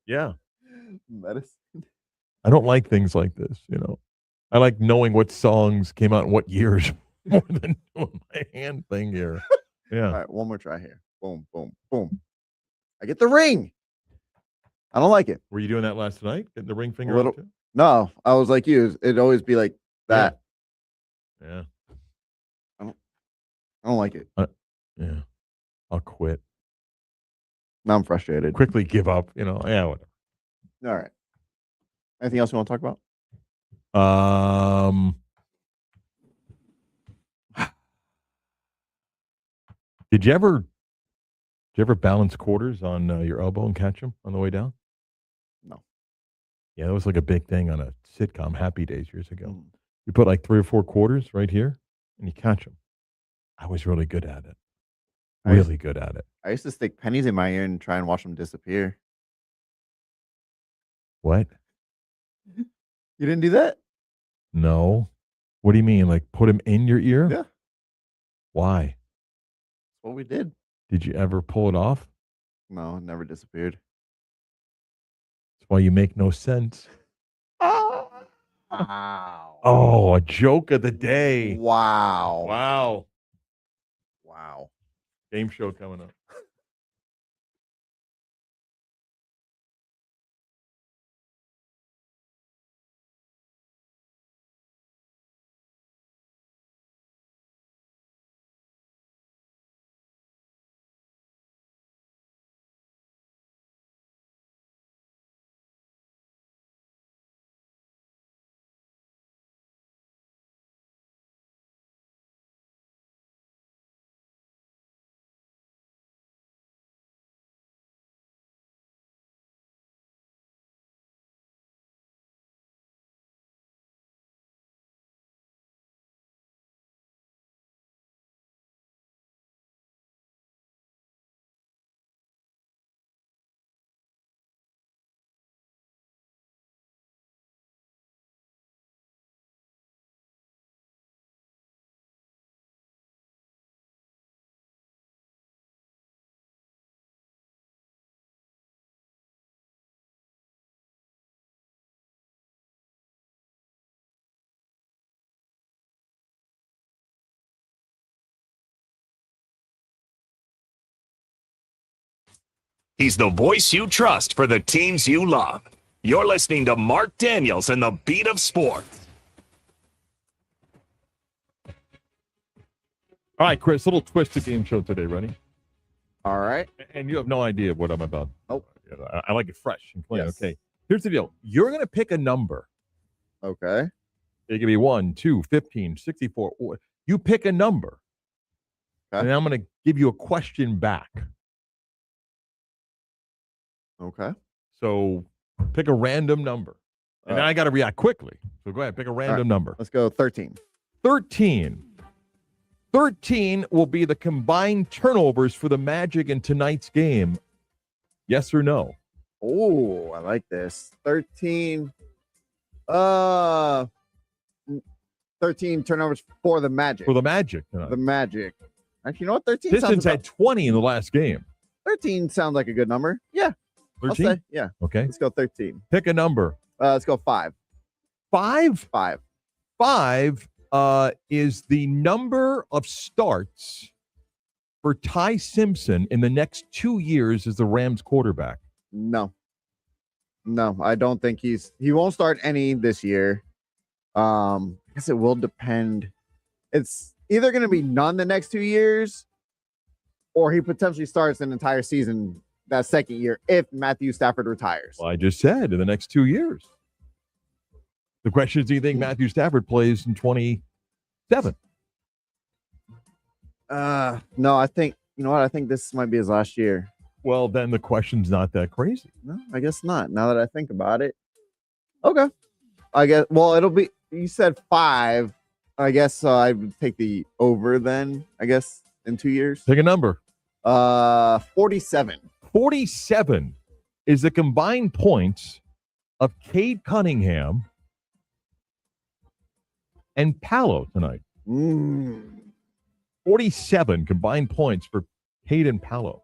Yeah. Medicine. I don't like things like this, you know. I like knowing what songs came out in what years more than doing my hand thing here. Yeah. All right, one more try here. Boom, boom, boom. I get the ring. I don't like it. Were you doing that last night? Getting the ring finger A little. out too? No, I was like you. It'd always be like that. Yeah. I don't like it. Yeah. I'll quit. Now I'm frustrated. Quickly give up, you know. Yeah, whatever. All right. Anything else you want to talk about? Did you ever balance quarters on your elbow and catch them on the way down? No. Yeah, that was like a big thing on a sitcom, Happy Days, years ago. You put like 3 or 4 quarters right here, and you catch them. I was really good at it. Really good at it. I used to stick pennies in my ear and try and watch them disappear. What? You didn't do that? No. What do you mean? Like put them in your ear? Yeah. Why? That's what we did. Did you ever pull it off? No, it never disappeared. That's why you make no sense. Wow. Oh, a joke of the day. Wow. Wow. Wow. Game show coming up. He's the voice you trust for the teams you love. You're listening to Marc Daniels and the Beat of Sport. All right, Chris, little twist to game show today. Ready? All right. And you have no idea what I'm about. Nope. I like it fresh and clean. Yes. Okay. Here's the deal. You're going to pick a number. Okay. It could be 1, 2, 15, 64. You pick a number. Okay. And I'm going to give you a question back. Okay. So pick a random number. And then I got to react quickly. So go ahead, pick a random number. Let's go 13. 13. 13 will be the combined turnovers for the Magic in tonight's game. Yes or no? Oh, I like this. 13. 13 turnovers for the Magic. For the Magic tonight. The Magic. Actually, you know what? 13 Pistons sounds had 20 in the last game. 13 sounds like a good number. Yeah. 13? I'll say, yeah. Okay. Let's go 13. Pick a number. Let's go 5. 5? 5. 5 is the number of starts for Ty Simpson in the next 2 years as the Rams quarterback. No, I don't think he won't start any this year. I guess it will depend. It's either going to be none the next 2 years, or he potentially starts an entire season that second year if Matthew Stafford retires. Well, I just said in the next 2 years. The question is, do you think Matthew Stafford plays in 27? No, I think, you know what? I think this might be his last year. Well, then the question's not that crazy. No, I guess not. Now that I think about it. Okay. I guess, well, it'll be, you said 5. I guess I would take the over then, I guess, in 2 years. Pick a number. 47. 47 is the combined points of Cade Cunningham and Paolo tonight. 47 combined points for Cade and Paolo.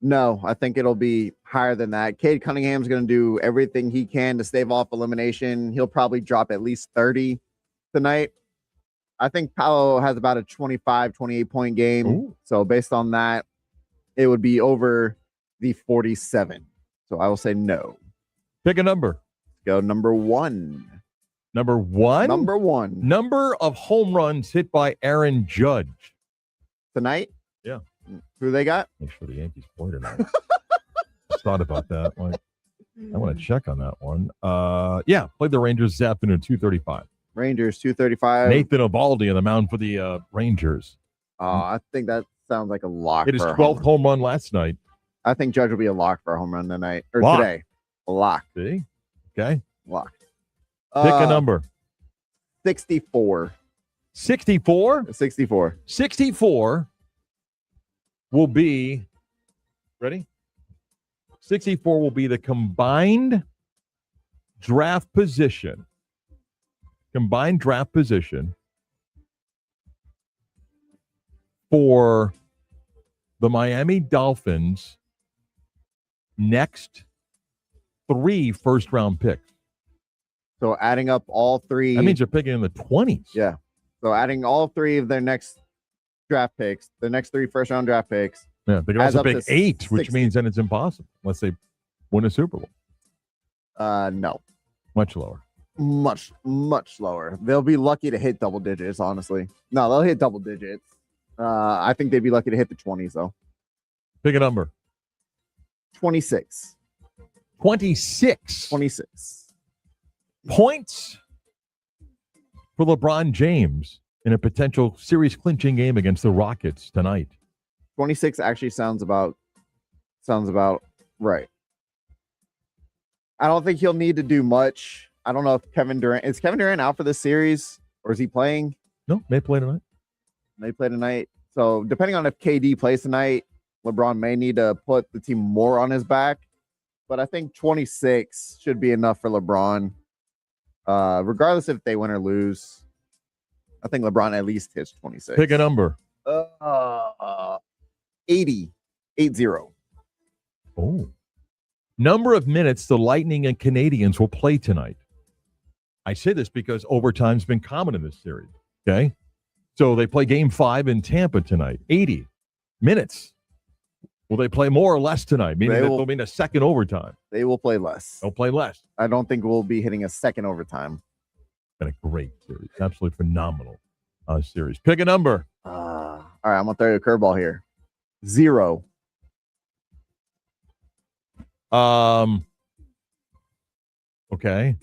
No, I think it'll be higher than that. Cade Cunningham's going to do everything he can to stave off elimination. He'll probably drop at least 30 tonight. I think Paolo has about a 25, 28-point game. Ooh. So based on that, it would be over the 47. So I will say no. Pick a number. Go number 1. Number 1? Number 1. Number of home runs hit by Aaron Judge. Tonight? Yeah. Who they got? Make sure the Yankees play tonight. I thought about that. Like, I want to check on that one. Yeah, played the Rangers this afternoon, 2:35. Rangers, 235. Nathan Eovaldi on the mound for the Rangers. I think that sounds like a lock. Hit his for a 12th home run last night. I think Judge will be a lock for a home run tonight or Lock. today. A lock. See? Okay. Lock. Pick a number. 64. 64? 64. 64 will be, ready? 64 will be the combined draft position. Combined draft position for the Miami Dolphins' next 3 first-round picks. So adding up all 3. That means you're picking in the 20s. Yeah. So adding all 3 of their next draft picks, the next 3 first-round draft picks. Yeah, they can adds also up pick to 8, 60. which means then it's impossible unless they win a Super Bowl. No. Much lower. Much lower. They'll be lucky to hit double digits, honestly. No, they'll hit double digits. I think they'd be lucky to hit the 20s, though. Pick a number. 26. 26. 26. Points for LeBron James in a potential series clinching game against the Rockets tonight. 26 actually sounds about right. I don't think he'll need to do much. I don't know if Kevin Durant out for this series, or is he playing? No, may play tonight. May play tonight. So depending on if KD plays tonight, LeBron may need to put the team more on his back. But I think 26 should be enough for LeBron. Regardless if they win or lose, I think LeBron at least hits 26. Pick a number. 80. 80. Oh. Number of minutes the Lightning and Canadians will play tonight. I say this because overtime's been common in this series. Okay. So they play game 5 in Tampa tonight. 80 minutes. Will they play more or less tonight? Meaning that they'll be in a second overtime. They will play less. They'll play less. I don't think we'll be hitting a second overtime. Been a great series. Absolutely phenomenal series. Pick a number. All right, I'm going to throw you a curveball here. 0. Okay.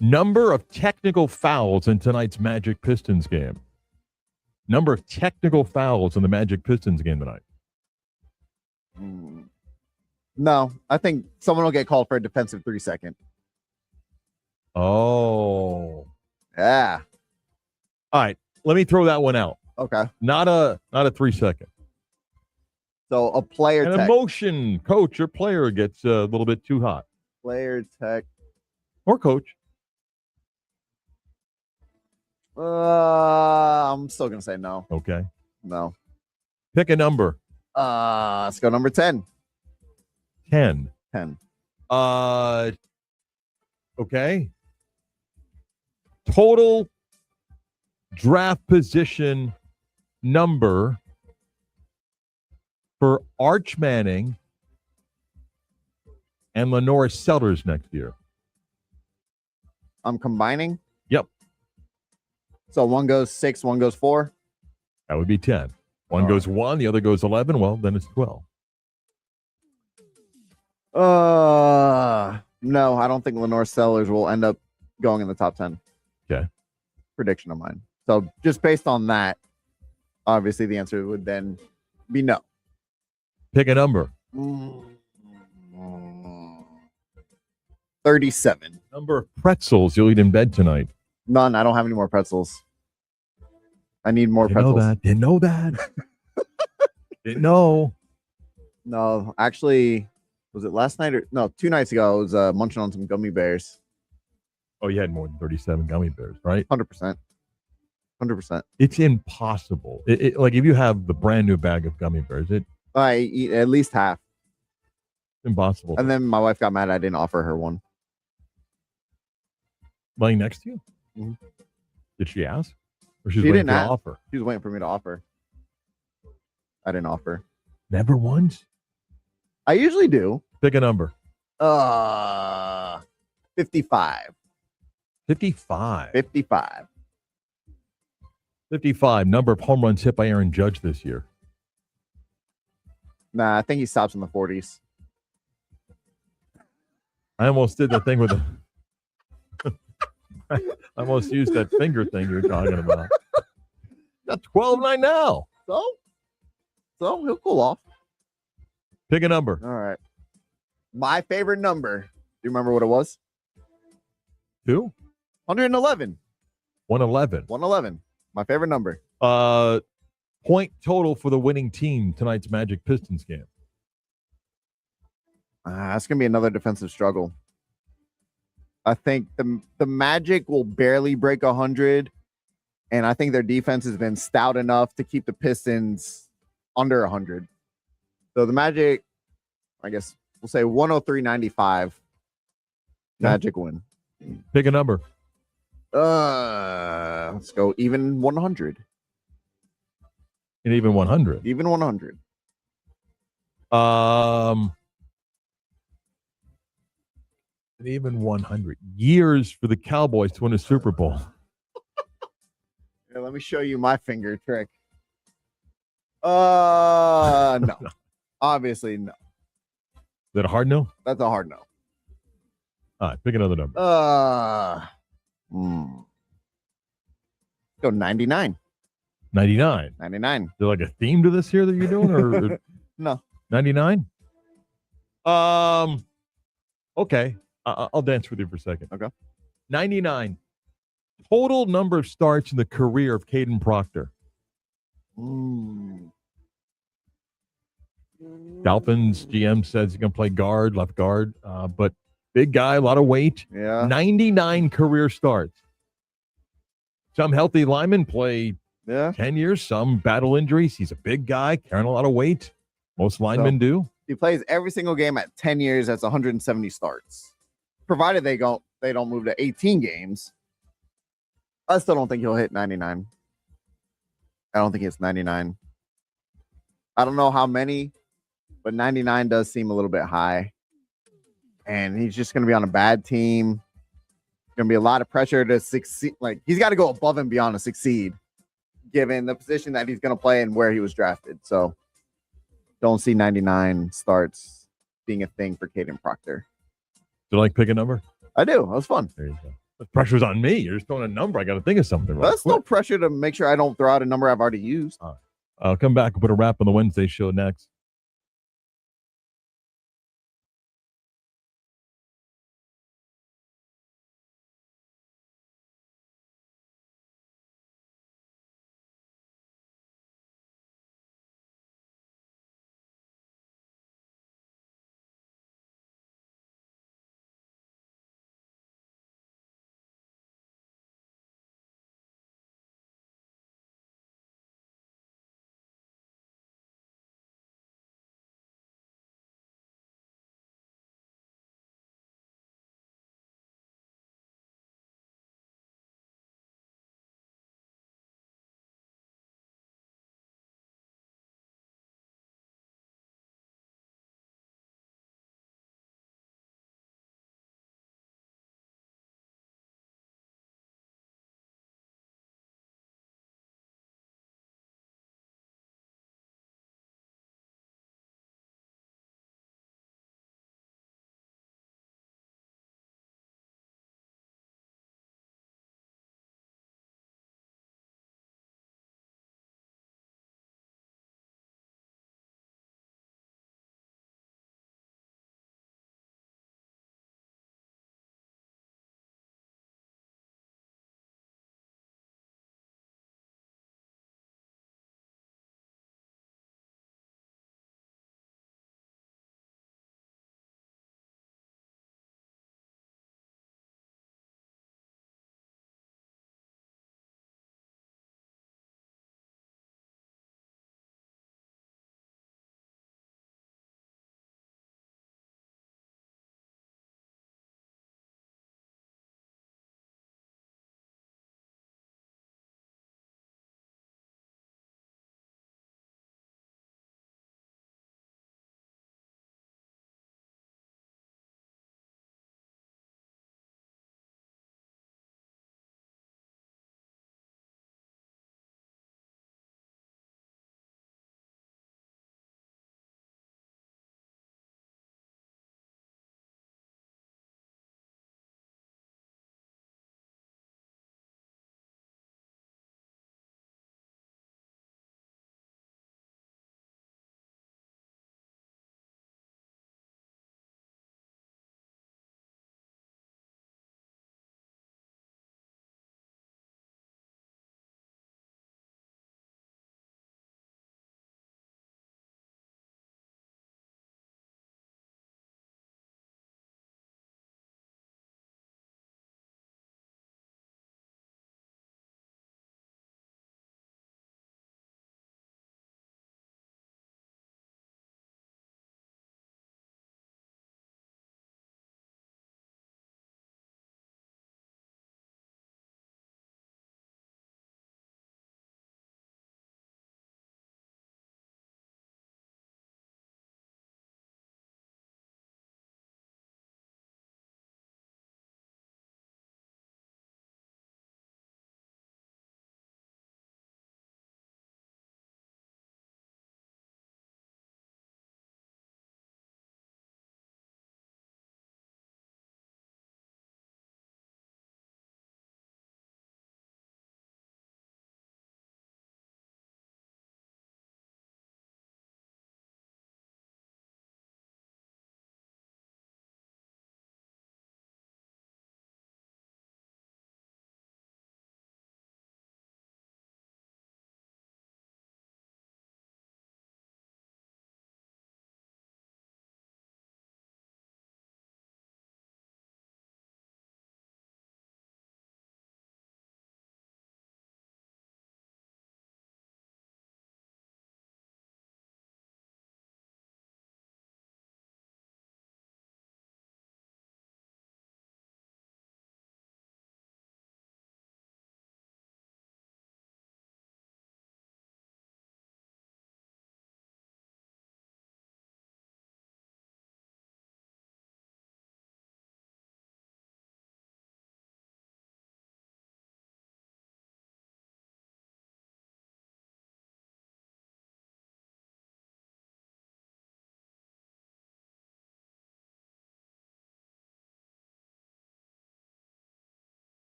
Number of technical fouls in tonight's Magic Pistons game. Number of technical fouls in the Magic Pistons game tonight. No, I think someone will get called for a defensive 3-second. Oh. Yeah. All right. Let me throw that one out. Okay. Not a 3-second. So a player An emotion coach or player gets a little bit too hot. Player tech. Or coach. I'm still going to say no. Okay. No. Pick a number. Let's go number 10. 10. 10. Okay. Total draft position number for Arch Manning and Lenore Sellers next year. I'm combining? Yep. So one goes 6, one goes 4? That would be 10. One goes 1, the other goes 11. Well, then it's 12. No, I don't think Lenore Sellers will end up going in the top 10. Okay. Prediction of mine. So just based on that, obviously the answer would then be no. Pick a number. 37. Number of pretzels you'll eat in bed tonight. None. I don't have any more pretzels. I need more Didn't know pretzels. that. Didn't know that. Didn't know. No, actually, was it last night or no? 2 nights ago, I was munching on some gummy bears. Oh, you had more than 37 gummy bears, right? 100%. 100%. It's impossible. Like if you have the brand new bag of gummy bears, it's I eat at least half. impossible. And then my wife got mad I didn't offer her one. Laying next to you? Mhm. Did she ask? Or she was She waiting didn't for ask. the offer? She was waiting for me to offer. I didn't offer. Never once? I usually do. Pick a number. 55. 55. 55. 55. Number of home runs hit by Aaron Judge this year. Nah, I think he stops in the 40s. I almost did the thing with the. I almost used that finger thing you were talking about. Got 12-9 now. So he'll cool off. Pick a number. All right. My favorite number. Do you remember what it was? 2? 111. 111. 111. My favorite number. Point total for the winning team tonight's Magic Pistons game. That's going to be another defensive struggle. I think the Magic will barely break 100, and I think their defense has been stout enough to keep the Pistons under 100. So the Magic, I guess we'll say 103.95. Magic win. Pick a number. Let's go even 100. And even 100. Even 100. And even 100 years for the Cowboys to win a Super Bowl. Here, let me show you my finger trick. No. Obviously, no. Is that a hard no? That's a hard no. All right, pick another number. Go 99. 99. 99. Is there like a theme to this here that you're doing? Or No. 99? Okay. I'll dance with you for a second. Okay. 99. Total number of starts in the career of Caden Proctor. Dolphins GM says he's going to play guard, left guard, but big guy, a lot of weight. Yeah. 99 career starts. Some healthy linemen play 10 years, some battle injuries. He's a big guy, carrying a lot of weight. Most linemen do. He plays every single game at 10 years. That's 170 starts. Provided they don't move to 18 games. I still don't think he'll hit 99. I don't think it's 99. I don't know how many, but 99 does seem a little bit high. And he's just going to be on a bad team. Going to be a lot of pressure to succeed. Like, he's got to go above and beyond to succeed, given the position that he's going to play and where he was drafted. So, don't see 99 starts being a thing for Caden Proctor. Do you like pick a number? I do. That was fun. There you go. The pressure's on me. You're just throwing a number. I got to think of something. That's no pressure to make sure I don't throw out a number I've already used. I'll come back and put a wrap on the Wednesday show next.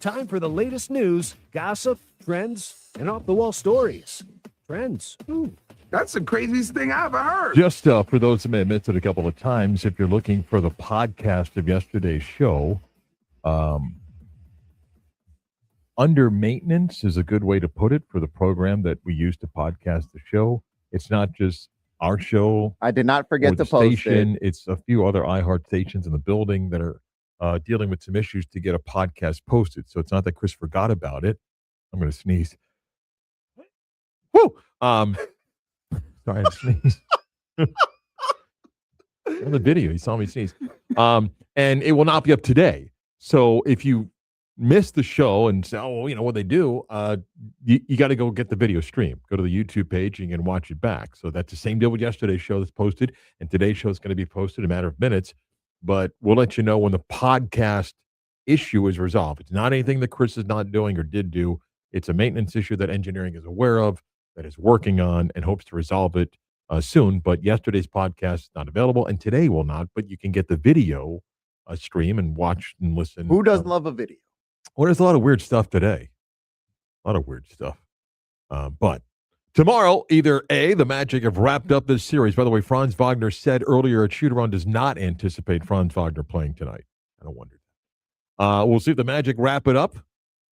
time for the latest news, gossip, trends, and off-the-wall stories. Trends. That's the craziest thing I've ever heard. Just for those who may have missed it a couple of times, if you're looking for the podcast of yesterday's show, under maintenance is a good way to put it for the program that we use to podcast the show. It's not just our show. I did not forget or to the post station. it. It's a few other iHeart stations in the building that are dealing with some issues to get a podcast posted. So it's not that Chris forgot about it. I'm going to sneeze. Woo! Sorry, I sneezed. On the video, you saw me sneeze. And it will not be up today. So if you miss the show and say, oh, what they do, you got to go get the video stream. Go to the YouTube page and you can watch it back. So that's the same deal with yesterday's show that's posted. And today's show is going to be posted in a matter of minutes. But we'll let you know when the podcast issue is resolved. It's not anything that Chris is not doing or did do. It's a maintenance issue that engineering is aware of, that is working on, and hopes to resolve it soon. But yesterday's podcast is not available, and today will not. But you can get the video stream and watch and listen. Who doesn't love a video? Well, there's a lot of weird stuff today. A lot of weird stuff. But tomorrow, either A, the Magic have wrapped up this series. By the way, Franz Wagner said earlier at Shoot-Around does not anticipate Franz Wagner playing tonight. I don't wonder. We'll see if the Magic wrap it up.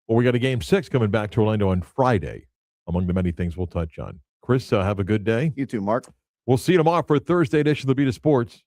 Well, we got a Game 6 coming back to Orlando on Friday, among the many things we'll touch on. Chris, have a good day. You too, Mark. We'll see you tomorrow for a Thursday edition of the Beat of Sports.